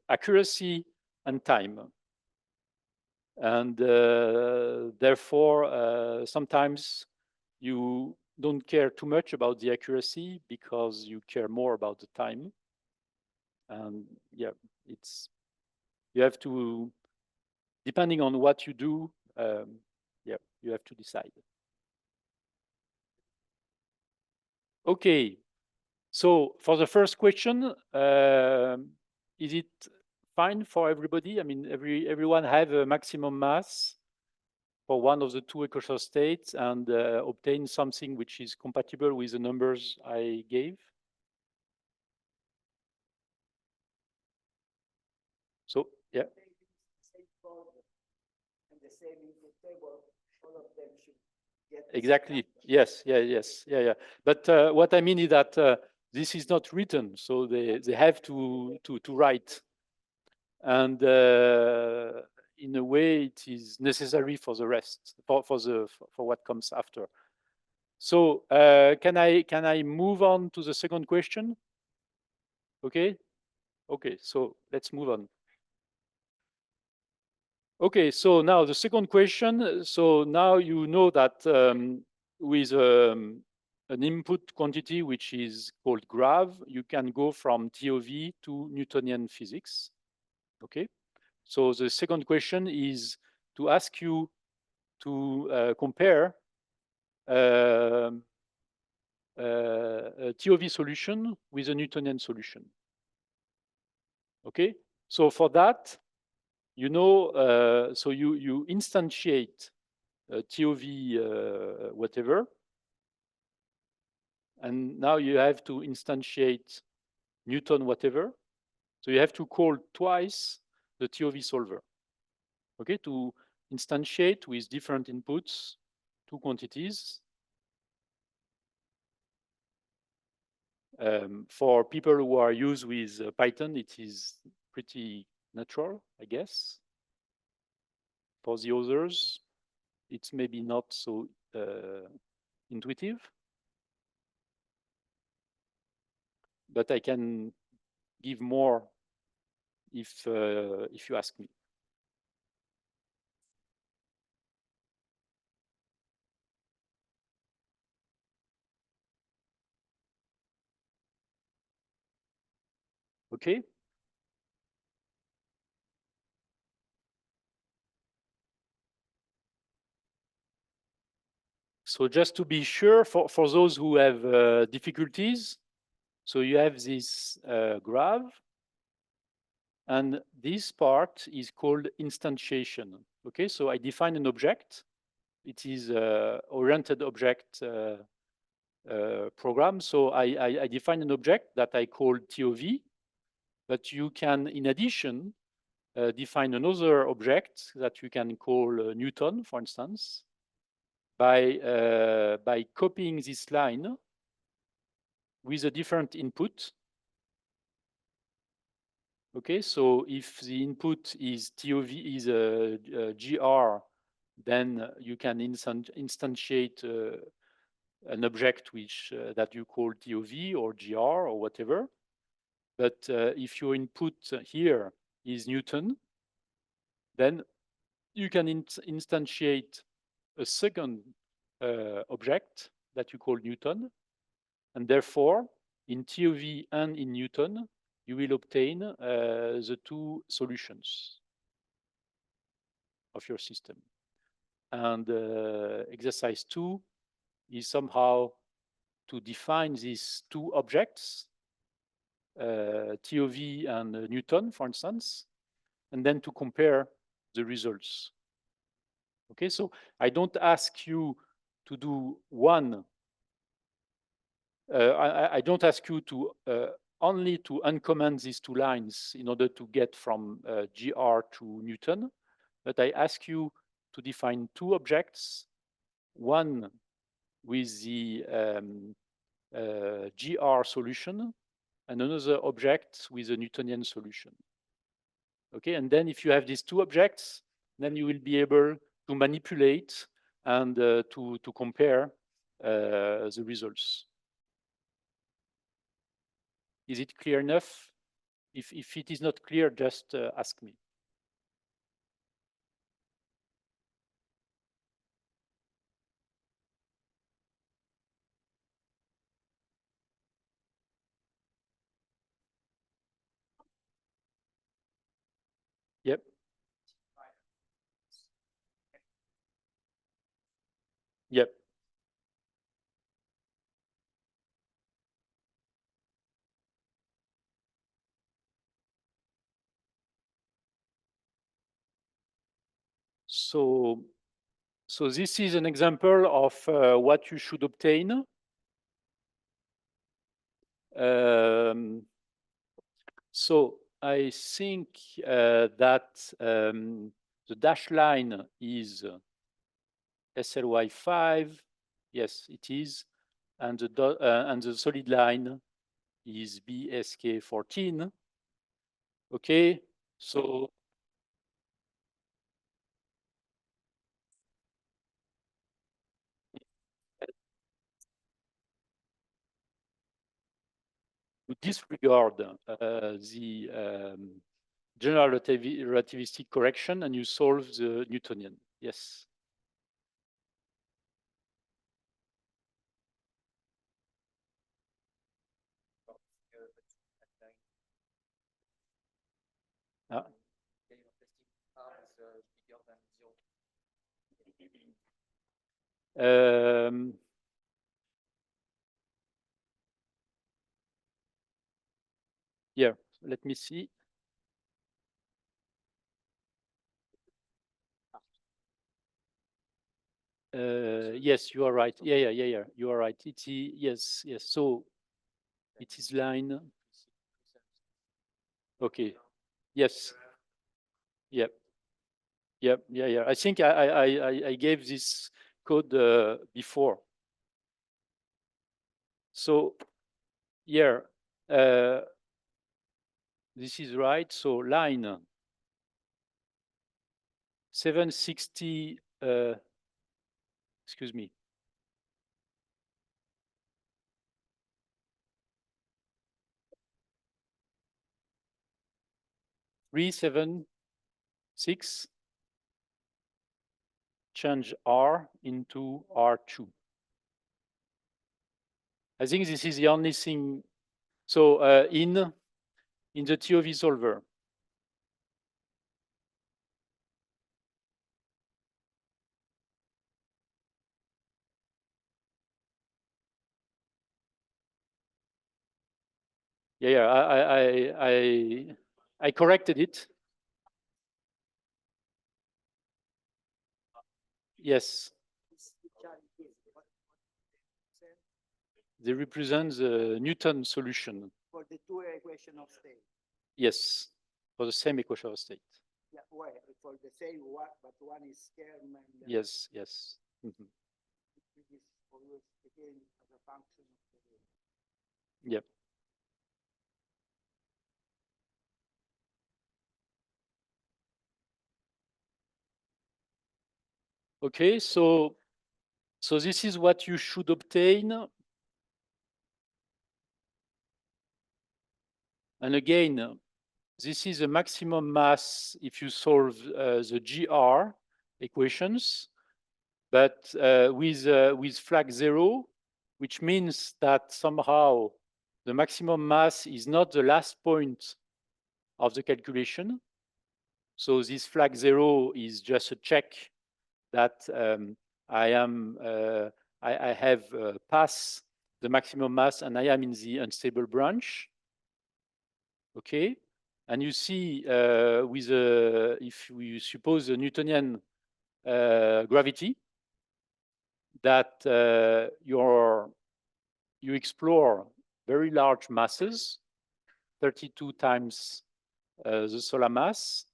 accuracy and time. And therefore, sometimes you don't care too much about the accuracy because you care more about the time. And yeah, you have to, depending on what you do, yeah, you have to decide. Okay, so for the first question, is it fine for everybody? I mean, everyone have a maximum mass for one of the two equatorial states and obtain something which is compatible with the numbers I gave. So yeah. Exactly. Yes. Yeah. Yes. Yeah. Yeah. But what I mean is that this is not written, so they have to write, and in a way, it is necessary for the rest for what comes after. So can I move on to the second question? Okay. Okay. So let's move on. Okay, so now the second question. So now you know that with an input quantity which is called grav, you can go from TOV to Newtonian physics. Okay, so the second question is to ask you to compare a TOV solution with a Newtonian solution. Okay, so for that, you know, so you instantiate TOV whatever, and now you have to instantiate Newton whatever. So you have to call twice the TOV solver, okay, to instantiate with different inputs two quantities. For people who are used with Python, it is pretty natural, I guess. For the others, it's maybe not so intuitive, but I can give more if you ask me. Okay. So just to be sure, for those who have difficulties, so you have this grav, and this part is called instantiation. Okay, so I define an object. It is oriented object program. So I define an object that I call TOV, but you can, in addition, define another object that you can call Newton, for instance, by copying this line with a different input. Okay, so if the input is TOV is GR, then you can instantiate an object which that you call TOV or GR or whatever. But if your input here is Newton, then you can instantiate a second object that you call Newton, and therefore in TOV and in Newton, you will obtain the two solutions of your system. And exercise 2 is somehow to define these two objects, TOV and Newton, for instance, and then to compare the results. Okay, so I don't ask you to do one. I don't ask you to only to uncomment these two lines in order to get from GR to Newton, but I ask you to define two objects, one with the GR solution and another object with a Newtonian solution. Okay, and then if you have these two objects, then you will be able to manipulate and to compare the results. Is it clear enough? If it is not clear, just ask me. Yep. Yep. So this is an example of what you should obtain. So I think that the dashed line is SLY5. Yes, it is. And the solid line is BSK14. Okay, so to disregard the general relativistic correction and you solve the Newtonian. Yes. Ah. Here, let me see. Yes, you are right. Yeah. You are right. It's yes. So it is line. Okay. Yes. Yep. Yeah. I think I gave this code before. So here, this is right. So line 760. Excuse me. Three, 7, 6. Change R into R2. I think this is the only thing. So in the TOV solver, I corrected it. Yes. They represent the Newton solution. For the two equation of state. Yes, for the same equation of state. Yeah, well, for the same one, but one is Scherm and Yes. it is always again as a function of the Yep. Okay, so this is what you should obtain. And again, this is the maximum mass if you solve the GR equations, but with flag 0, which means that somehow the maximum mass is not the last point of the calculation. So this flag 0 is just a check that I have passed the maximum mass and I am in the unstable branch. Okay, and you see with if we suppose the Newtonian gravity that you explore very large masses, 32 times the solar mass,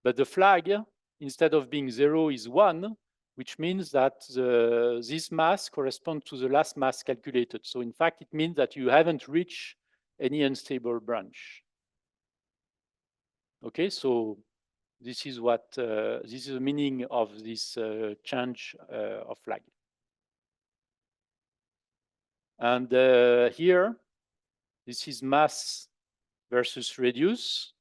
but the flag instead of being 0 is 1, which means that this mass corresponds to the last mass calculated. So in fact, it means that you haven't reached any unstable branch. Okay, so This is what this is the meaning of this change of flag. And here, this is mass versus radius.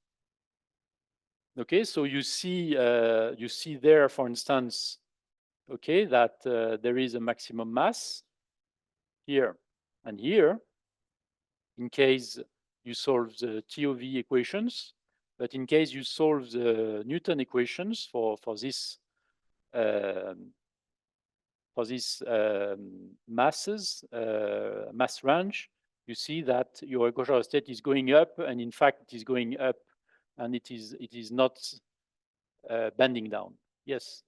Okay, so you see there, for instance, okay, that there is a maximum mass here and here, in case you solve the TOV equations. But in case you solve the Newton equations for this masses, mass range, you see that your equation state is going up, and in fact it is going up, and it is not bending down. Yes.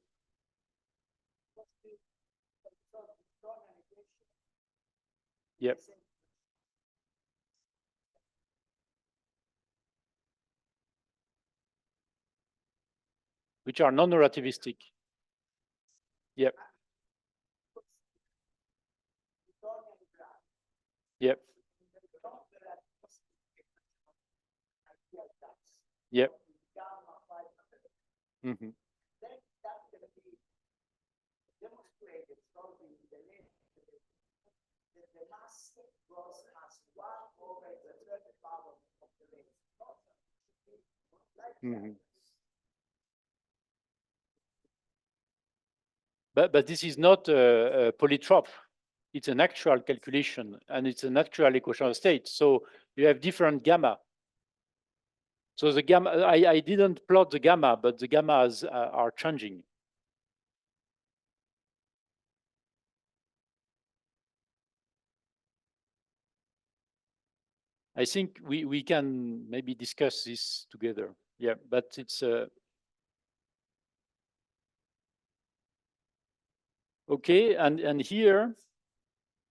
Yep. Which are non-relativistic. Yep. Yep. Yep. Mm-hmm. Mm-hmm. But this is not a polytrope. It's an actual calculation, and it's an actual equation state. So you have different gamma. So the gamma, I didn't plot the gamma, but the gammas are changing. I think we can maybe discuss this together. Yeah, but it's okay. And here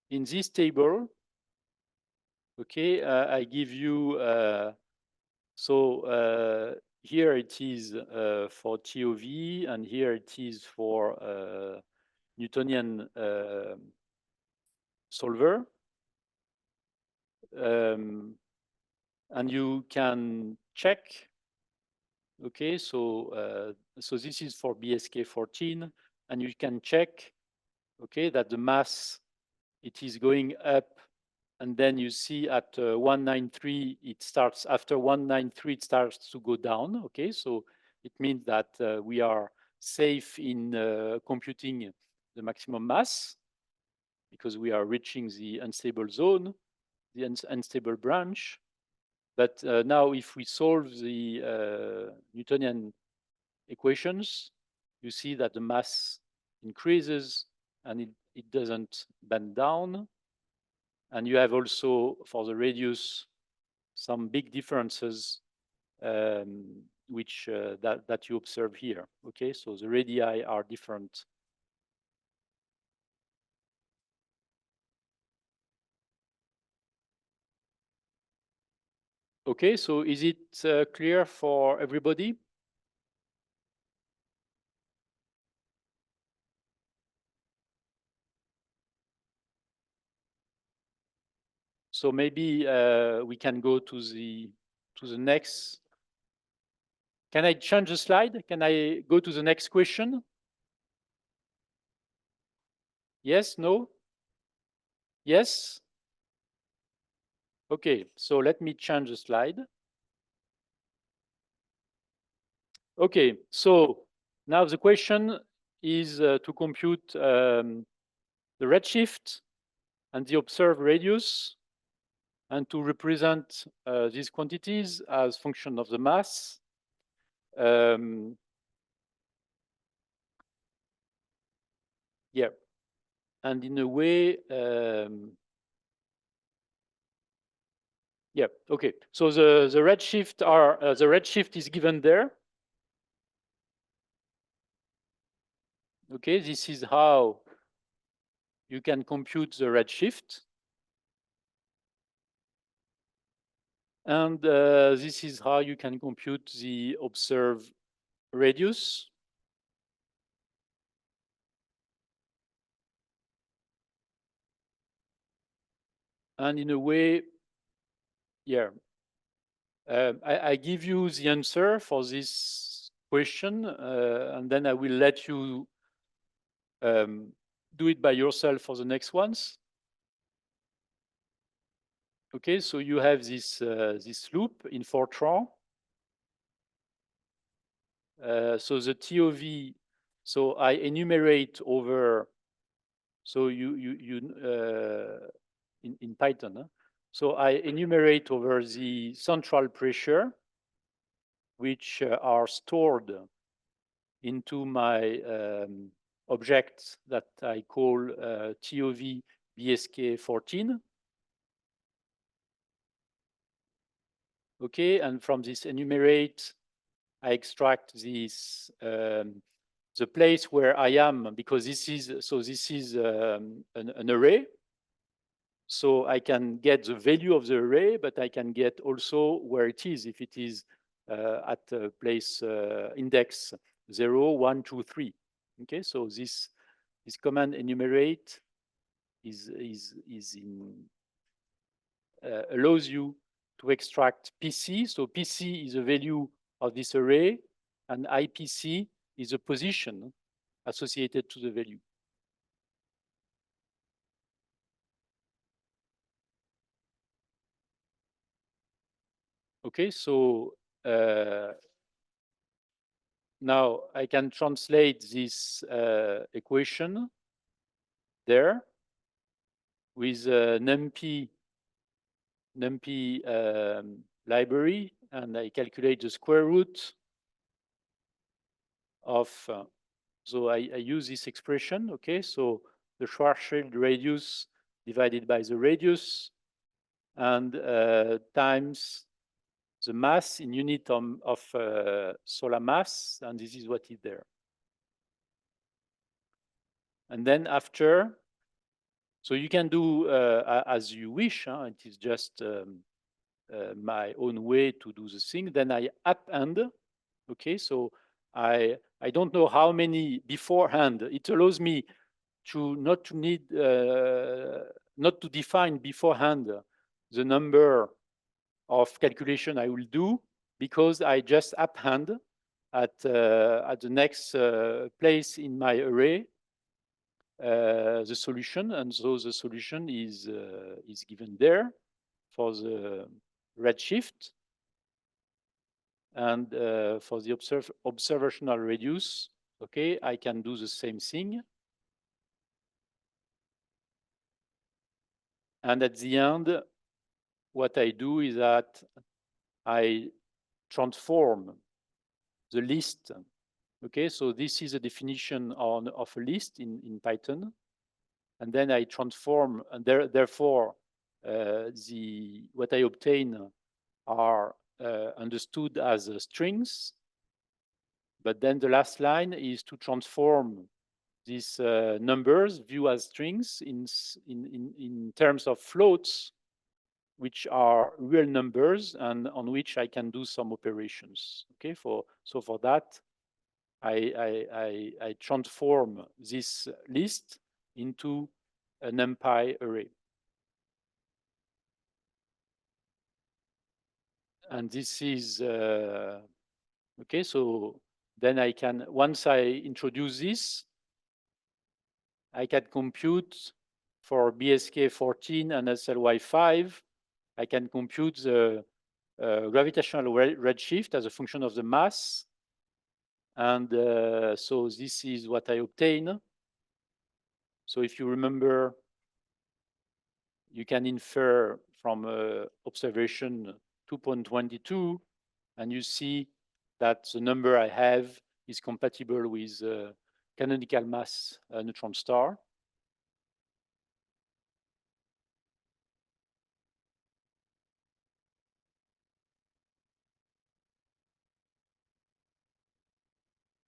in this table, okay, I give you here it is for TOV, and here it is for Newtonian solver. And you can check. Okay, so this is for BSK 14, and you can check, okay, that the mass, it is going up, and then you see at 193 it starts, after 193 it starts to go down. Okay, so it means that we are safe in computing the maximum mass, because we are reaching the unstable zone, the unstable branch. But now if we solve the Newtonian equations, you see that the mass increases and it doesn't bend down. And you have also, for the radius, some big differences which that you observe here. Okay, so the radii are different. Okay, so is it clear for everybody? So maybe we can go to the next. Can I change the slide? Can I go to the next question? Yes, no? Yes? Okay, so let me change the slide. Okay, so now the question is to compute the redshift and the observed radius, and to represent these quantities as function of the mass. Yeah, and in a way, yeah, okay. So the redshift are the redshift is given there. Okay, this is how you can compute the redshift. And this is how you can compute the observed radius. And in a way, yeah, I give you the answer for this question, and then I will let you do it by yourself for the next ones. Okay, so you have this loop in Fortran. So the TOV, so I enumerate over, so in Python, huh? So I enumerate over the central pressure, which are stored into my objects that I call TOV BSK 14. Okay, and from this enumerate, I extract this the place where I am, because this is an array. So I can get the value of the array, but I can get also where it is, if it is at a place index 0, 1, 2, 3. Okay, so this command enumerate allows you to extract PC. So PC is a value of this array, and IPC is a position associated to the value. Okay, so now I can translate this equation there with NumPy library, and I calculate the square root of, so I use this expression, okay? So the Schwarzschild radius divided by the radius, and times the mass in unit of solar mass, and this is what is there. And then after, so you can do as you wish, huh? It is just my own way to do the thing. Then I append, okay? So I don't know how many beforehand. It allows me to not to define beforehand the number of calculation I will do, because I just append at the next place in my array the solution, and so the solution is given there for the redshift, and for the observational radius. Okay, I can do the same thing, and at the end, what I do is that I transform the list. Okay, so this is a definition of a list in Python, and then I transform, and therefore what I obtain are understood as strings. But then the last line is to transform these numbers view as strings in terms of floats, which are real numbers and on which I can do some operations. Okay, so for that, I transform this list into a NumPy array. And this is, okay, so then I can, once I introduce this, I can compute for BSK 14 and SLY 5, I can compute the gravitational redshift as a function of the mass. And so this is what I obtain. So if you remember, you can infer from observation 2.22, and you see that the number I have is compatible with canonical mass neutron star.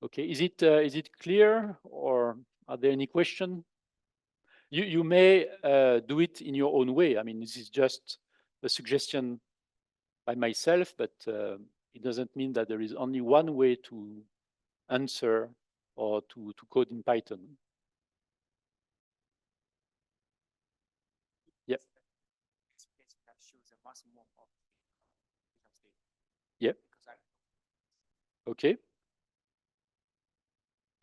Okay, is it clear, or are there any questions? You may do it in your own way. I mean, this is just a suggestion by myself, but it doesn't mean that there is only one way to answer or to code in Python. Yeah. That shows a maximum of Yeah. Okay.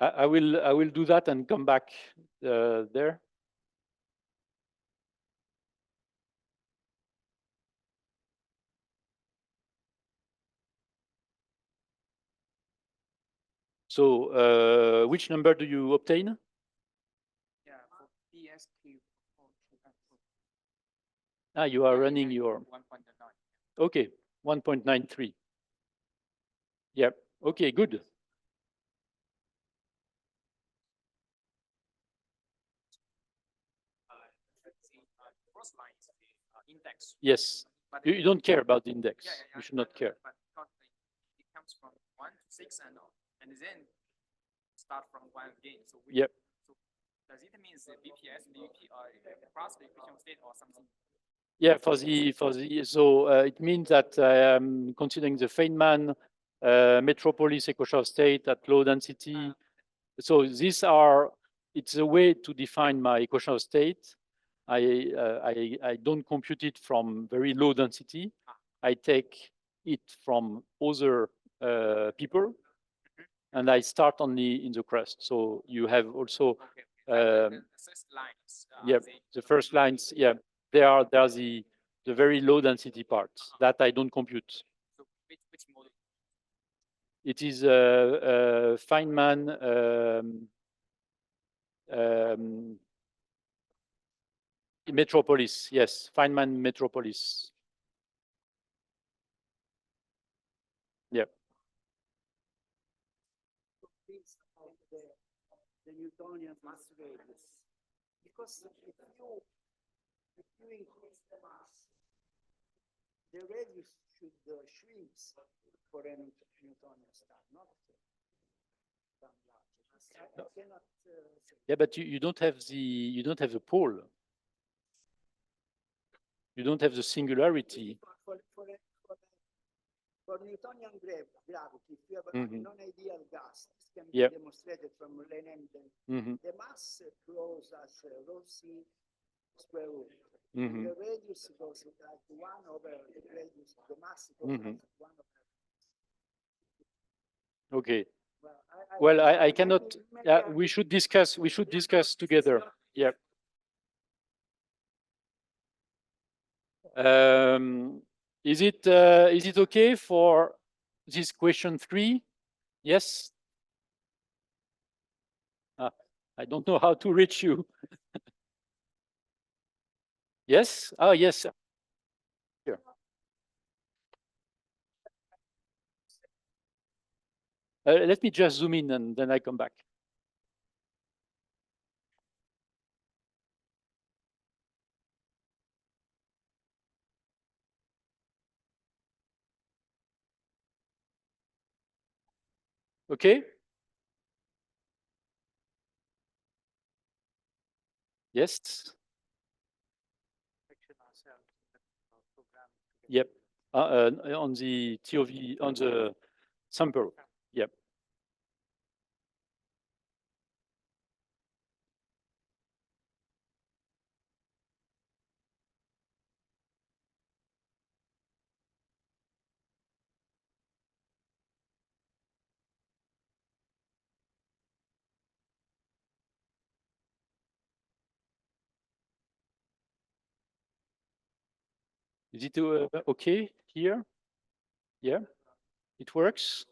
I will do that and come back there. So which number do you obtain? Yeah, for PSQ. Ah, you are running your 1.9. okay 1.93. Yep. Okay. Good. Cross lines index. Yes. But You don't care about the index. yeah, yeah, You should not care. But because it comes from 1 to 6 and then start from 1 again. So Yep. So does it mean the BPS, BP, cross the equation state or something? Yeah, so it means that I am considering the Feynman metropolis equation state at low density. So these are, it's a way to define my equation of state. I don't compute it from very low density. I take it from other people, and I start only in the crust. So you have also, The first lines. yeah, the first lines, yeah, they are the very low density parts that I don't compute. So which model? It is Feynman metropolis. Yes, Feynman metropolis. Yep. The Newtonian mass radius. Because if you increase the mass, the radius should shrink for a Newtonian star, not become larger. I cannot say. Yeah, but you don't have the pole. You don't have the singularity. For Newtonian gravity, if you have a non-ideal gas, this can be Yep. demonstrated from Lenin. The mass grows as rho c square root. The radius goes like 1 over the radius, the mass goes like 1 over. Okay. Well, I cannot. Yeah, we should discuss. We should discuss together. Yeah. Is it okay for this question 3? Yes. I don't know how to reach you. Yes. Oh, yes. Here. Let me just zoom in and then I come back. Okay. Yes. Yep. On the TOV, on the sample. Yep. Is it okay here? Yeah, it works.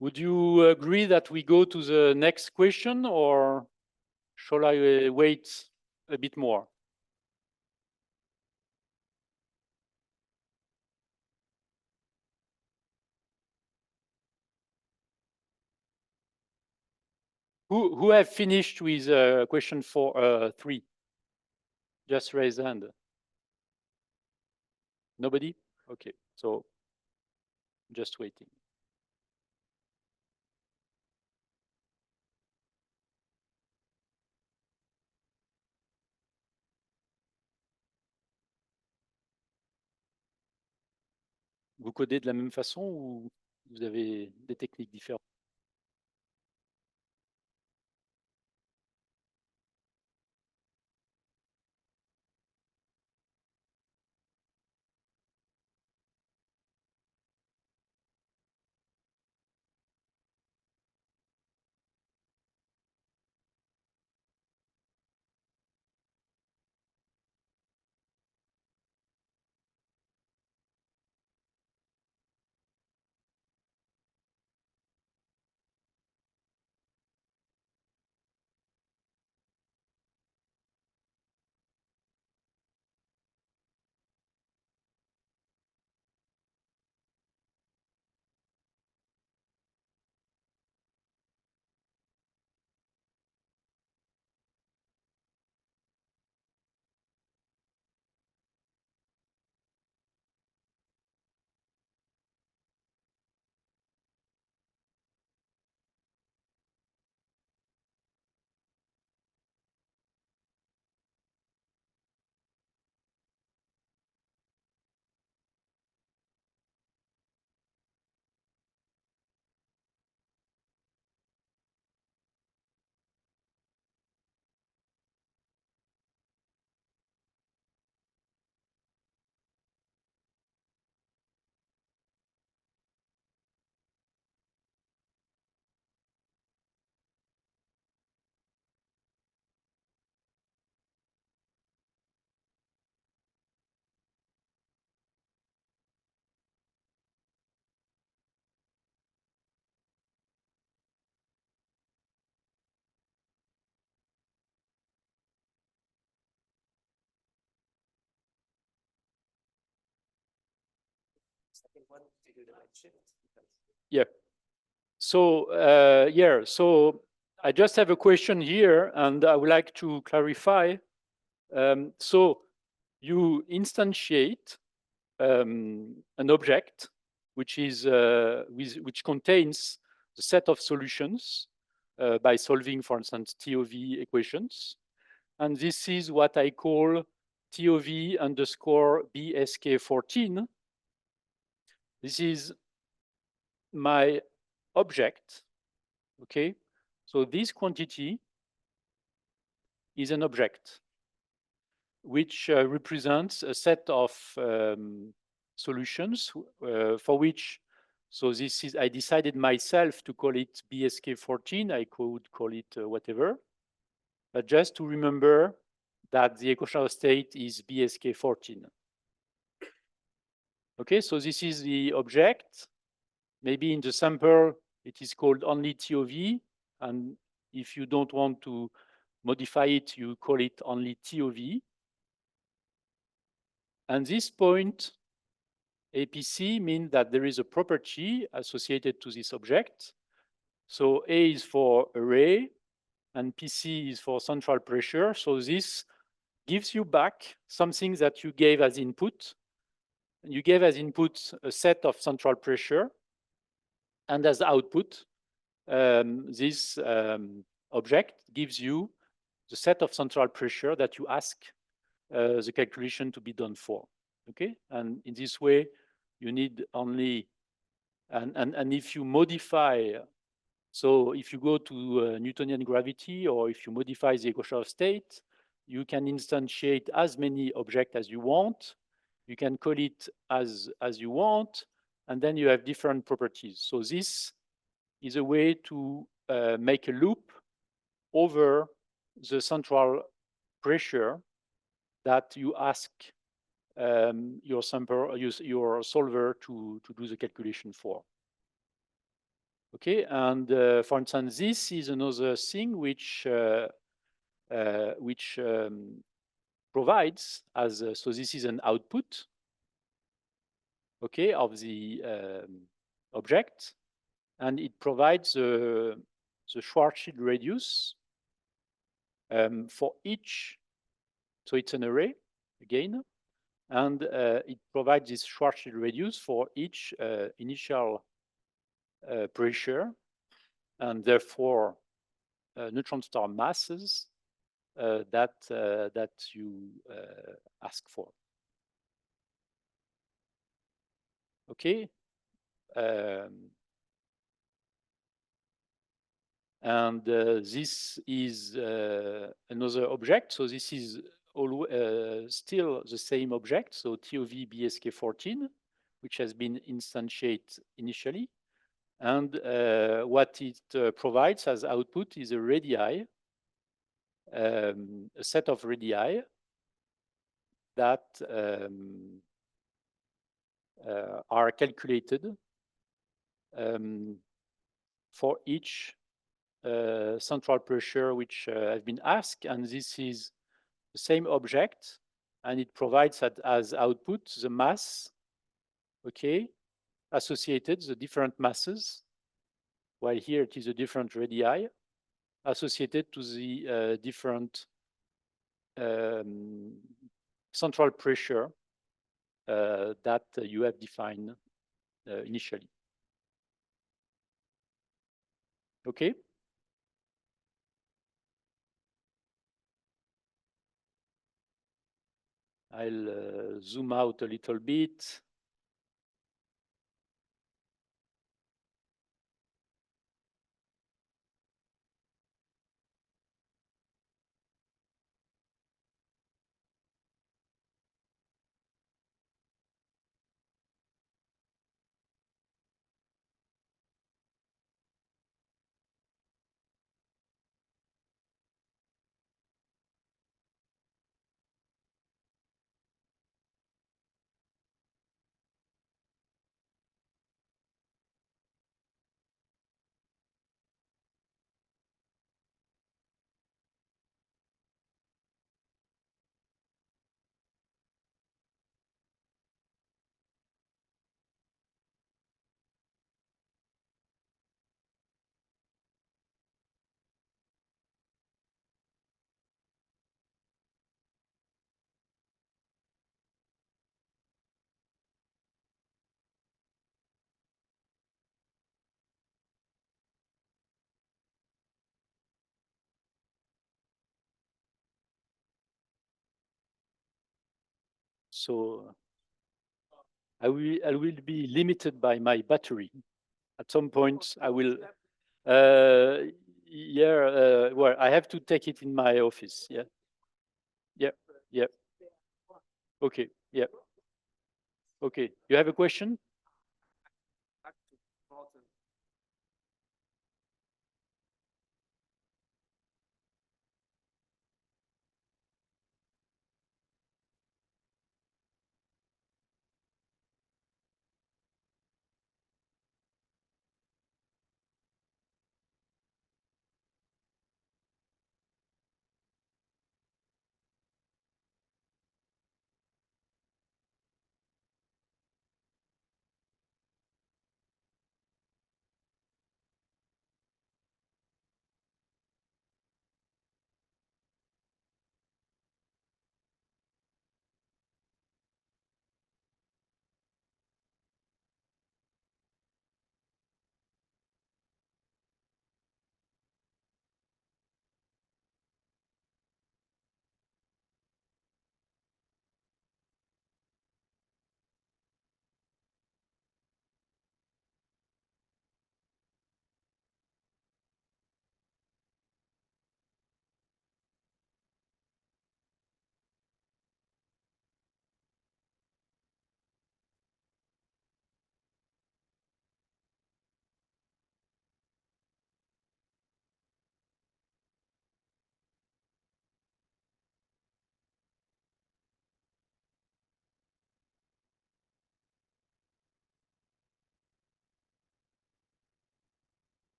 Would you agree that we go to the next question, or shall I wait a bit more? Who have finished with question 3? Just raise hand. Nobody? Okay, so just waiting. Vous codez de la même façon ou vous avez des techniques différentes? Yeah. So yeah, so I just have a question here, and I would like to clarify. So you instantiate an object which is which contains the set of solutions by solving, for instance, TOV equations, and this is what I call TOV underscore BSK14. This is my object. Okay, so this quantity is an object which represents a set of solutions for which, so this is, I decided myself to call it BSK14, I could call it whatever, but just to remember that the equation of state is BSK14. Okay, so this is the object. Maybe in the sample, it is called only TOV, and if you don't want to modify it, you call it only TOV. And this point, APC, means that there is a property associated to this object. So A is for array, and PC is for central pressure. So this gives you back something that you gave as input. You gave as input a set of central pressure, and as output, this object gives you the set of central pressure that you ask the calculation to be done for. Okay, and in this way, you need only, and if you modify, so if you go to Newtonian gravity, or if you modify the equation of state, you can instantiate as many objects as you want. You can call it as you want, and then you have different properties. So this is a way to make a loop over the central pressure that you ask your sample, your solver to do the calculation for. Okay, and for instance, this is another thing which provides as so this is an output, okay, of the object, and it provides the Schwarzschild radius for each. So it's an array again, and it provides this Schwarzschild radius for each initial pressure, and therefore neutron star masses that you ask for. Okay. And this is another object. So this is still the same object. So TOV BSK14, which has been instantiated initially. And what it provides as output is a radii, a set of radii that are calculated for each central pressure which have been asked, and this is the same object, and it provides that as output the mass, okay, associated, the different masses, while here it is a different radii associated to the different central pressure that you have defined initially. Okay. I'll zoom out a little bit. So I will be limited by my battery. At some point, I will. Yeah. Well, I have to take it in my office. Yeah. Yeah. Yeah. Okay. Yeah. Okay. You have a question?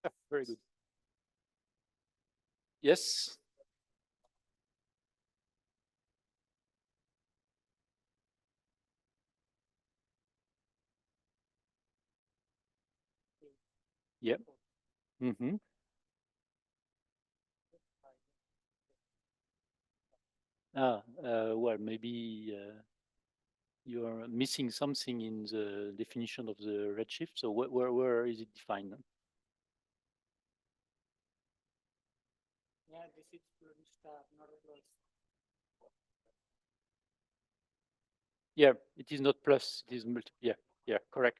Yeah, very good. Yes. Yeah. Mm-hmm. Well, maybe you're missing something in the definition of the redshift. So where is it defined? Yeah, this is star, not plus. Yeah, it is not plus, it is multi. Yeah, yeah, correct.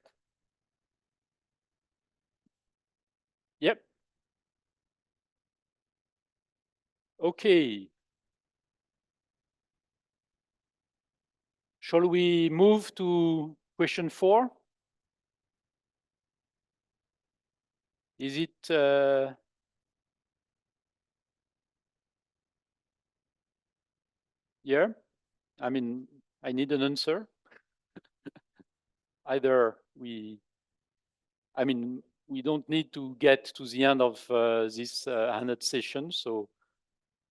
Yep. Okay. Shall we move to question 4? Is it yeah? I mean, I need an answer. Either I mean, we don't need to get to the end of this Hanat session, so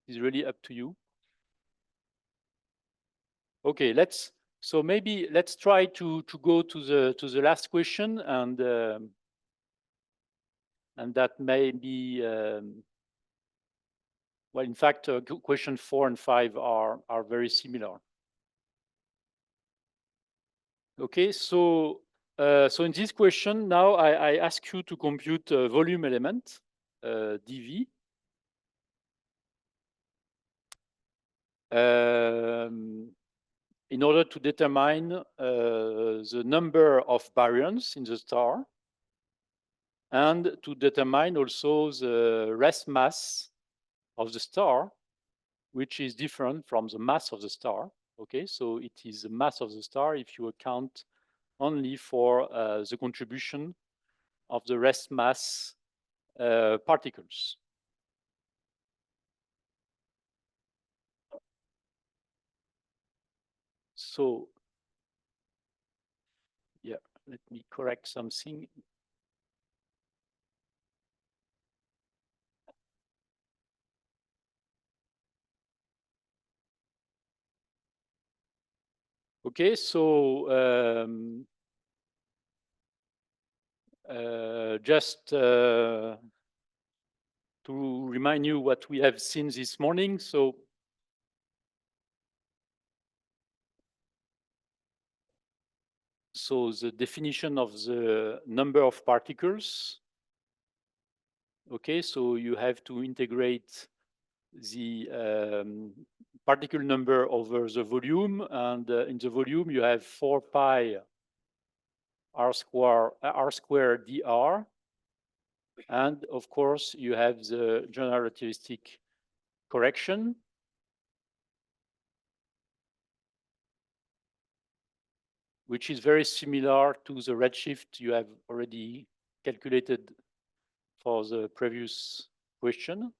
it's really up to you. Okay, so maybe let's try to go to the last question, and that may be well, in fact, question 4 and 5 are very similar. Okay, so So in this question, now I ask you to compute a volume element, dV. In order to determine the number of baryons in the star, and to determine also the rest mass of the star, which is different from the mass of the star. Okay, so it is the mass of the star if you account only for the contribution of the rest mass particles. So, yeah, let me correct something. Okay, so just to remind you what we have seen this morning. So the definition of the number of particles. Okay, so you have to integrate the particle number over the volume, and in the volume you have 4 pi r square dr, and of course you have the general relativistic correction, which is very similar to the redshift you have already calculated for the previous question.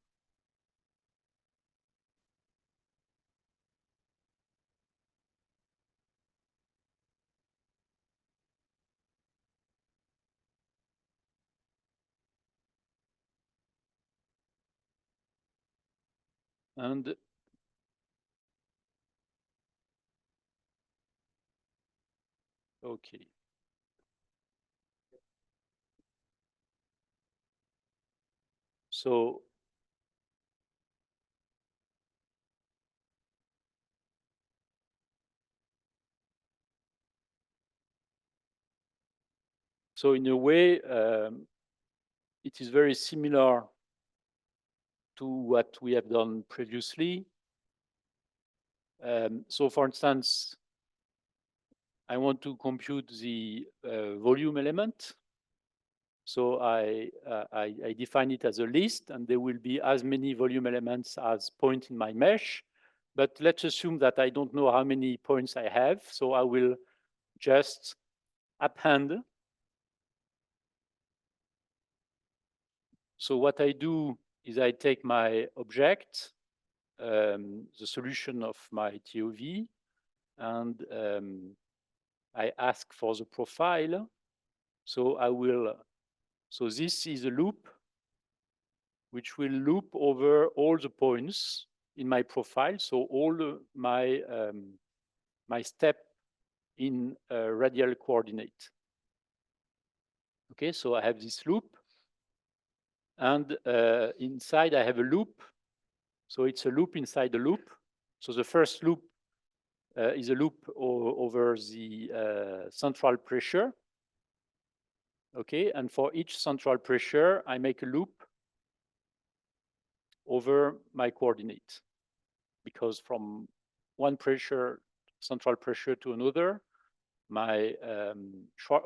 And okay. So in a way, it is very similar to what we have done previously. So for instance, I want to compute the volume element. So I define it as a list, and there will be as many volume elements as points in my mesh. But let's assume that I don't know how many points I have. So I will just append. So what I do is I take my object, the solution of my TOV, and I ask for the profile. So I will, so this is a loop which will loop over all the points in my profile. So all my my step in radial coordinate. Okay, so I have this loop, and inside I have a loop. So it's a loop inside a loop. So the first loop is a loop over the central pressure. Okay, and for each central pressure, I make a loop over my coordinate, because from one pressure, central pressure to another, my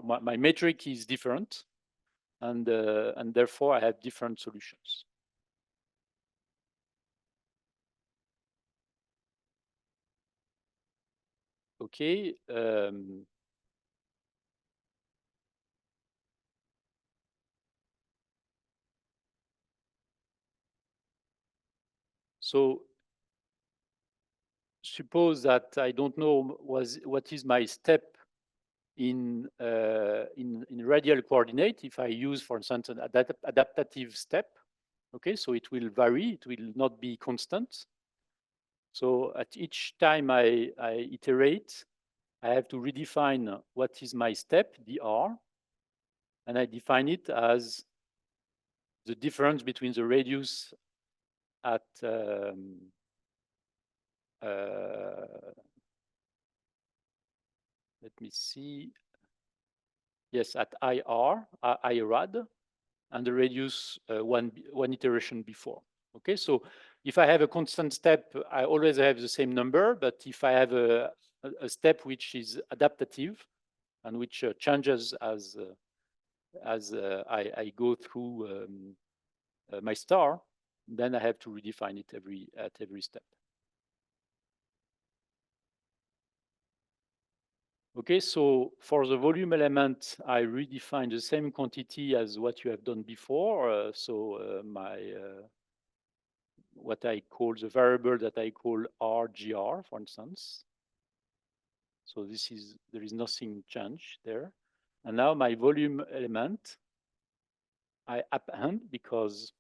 my metric is different, and therefore I have different solutions. Okay. So suppose that I don't know what is my step in radial coordinate. If I use, for instance, an adaptative step, okay, so it will vary. It will not be constant. So at each time I iterate, I have to redefine what is my step, dr, and I define it as the difference between the radius at let me see. Yes, at IRAD, and the radius one iteration before. Okay, so if I have a constant step, I always have the same number. But if I have a step which is adaptive and which changes as I go through my star, then I have to redefine it at every step. Okay, so for the volume element, I redefine the same quantity as what you have done before. What I call the variable that I call RGR, for instance. So there is nothing changed there. And now my volume element, I append because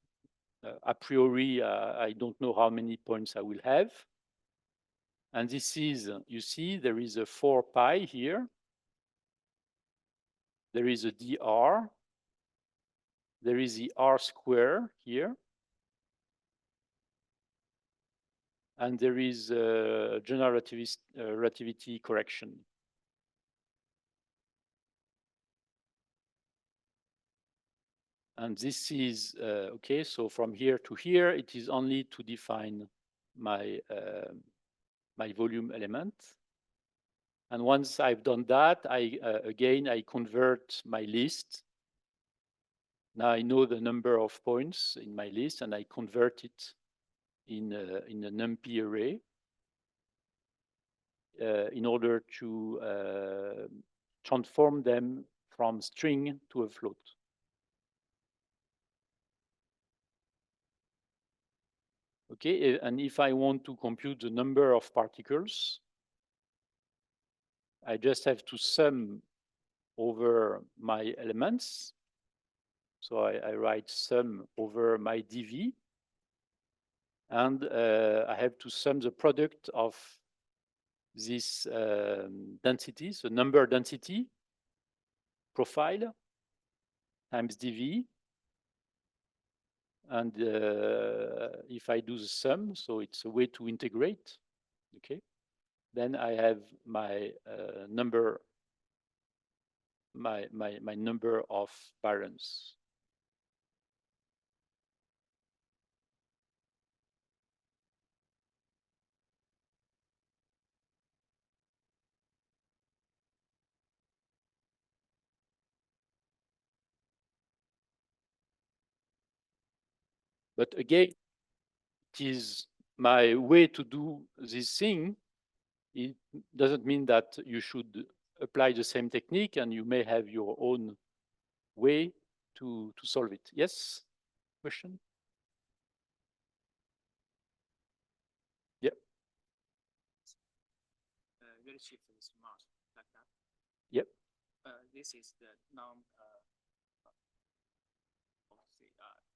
a priori, I don't know how many points I will have. And this is, you see, there is a 4 pi here. There is a dr. There is the r square here. And there is a general relativity correction. And this is, okay, so from here to here, it is only to define my, my volume element. And once I've done that, again, I convert my list. Now I know the number of points in my list, and I convert it in a NumPy array in order to transform them from string to a float. Okay, and if I want to compute the number of particles, I just have to sum over my elements. So I write sum over my dv, and I have to sum the product of this density, so number density profile times dv. And if I do the sum, so it's a way to integrate, okay? Then I have my number, my number of barons. But again, it is my way to do this thing. It doesn't mean that you should apply the same technique, and you may have your own way to solve it. Yes? Question? Yeah. Redshift is Mars, like that. Yep. This is the norm.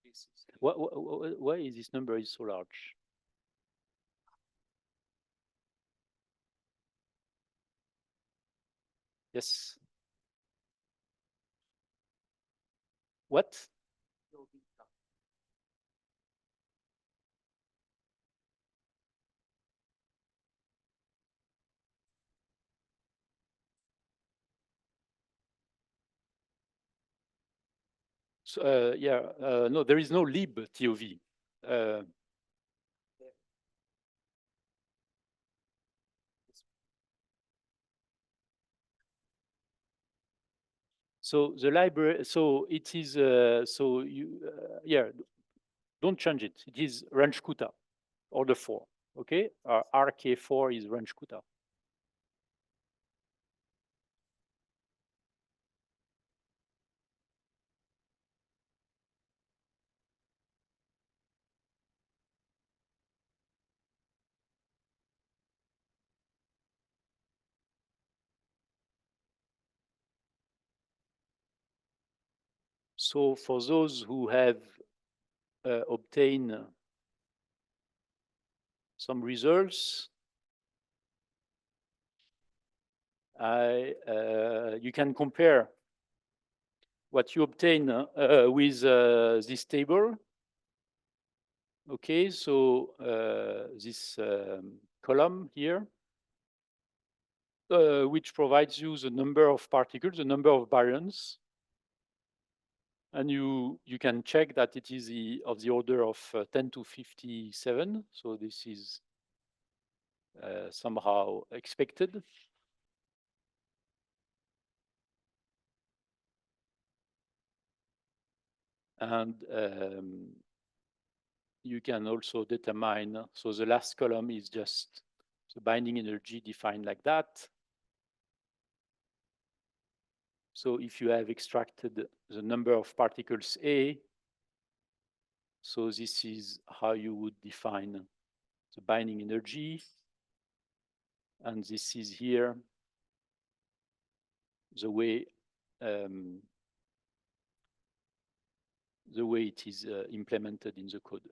This is why is this number is so large? Yes. What? So, no, there is no lib TOV. So the library, so it is, so you, yeah, don't change it. It is range kuta, order 4, okay? RK4 is range kuta. So for those who have obtained some results, you can compare what you obtain with this table. Okay, so this column here. which provides you the number of particles, the number of baryons. And you can check that it is of the order of 10 to 57. So this is somehow expected. And you can also determine, so the last column is just the binding energy defined like that. So if you have extracted the number of particles A, so this is how you would define the binding energy. And this is here the way it is implemented in the code.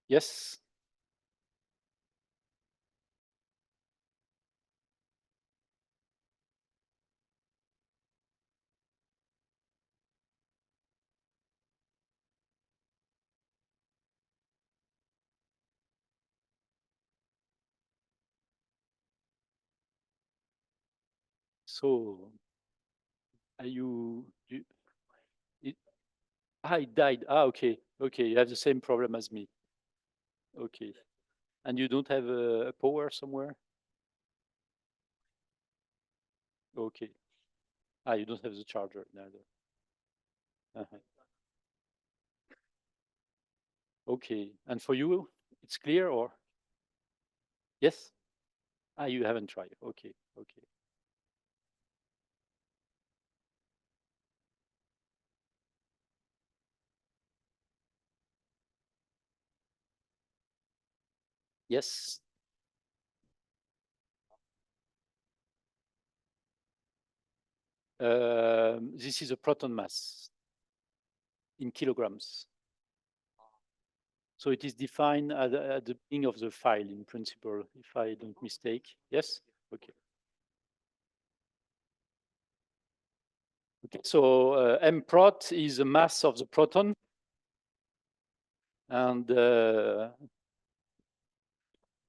Yes. So are you it died. Okay. Okay. You have the same problem as me. Okay. And you don't have a power somewhere? Okay. You don't have the charger neither. Okay. And for you, it's clear or? Yes? You haven't tried. Okay. Okay. Yes. This is a proton mass in kilograms. So it is defined at the beginning of the file in principle, if I don't mistake. Yes? Okay. Okay, so mprot is the mass of the proton. And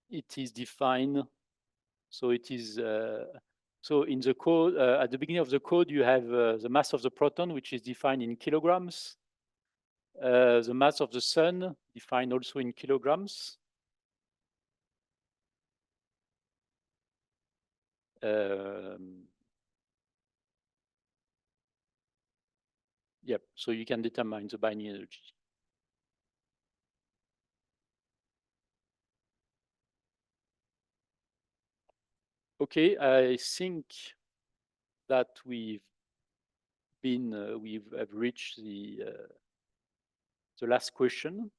it is defined, so it is, so in the code, at the beginning of the code, you have the mass of the proton, which is defined in kilograms. The mass of the sun, defined also in kilograms. Yep, so you can determine the binding energy. Okay, I think that we have reached the last question.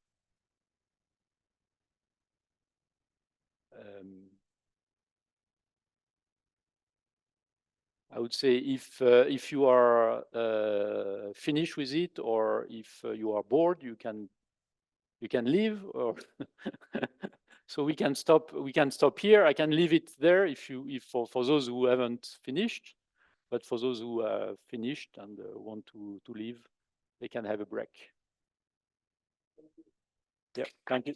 I would say if you are finished with it, or if you are bored, you can leave, or so we can stop here. I can leave it there if for those who haven't finished, but for those who have finished and want to leave, they can have a break. Yeah, thank you.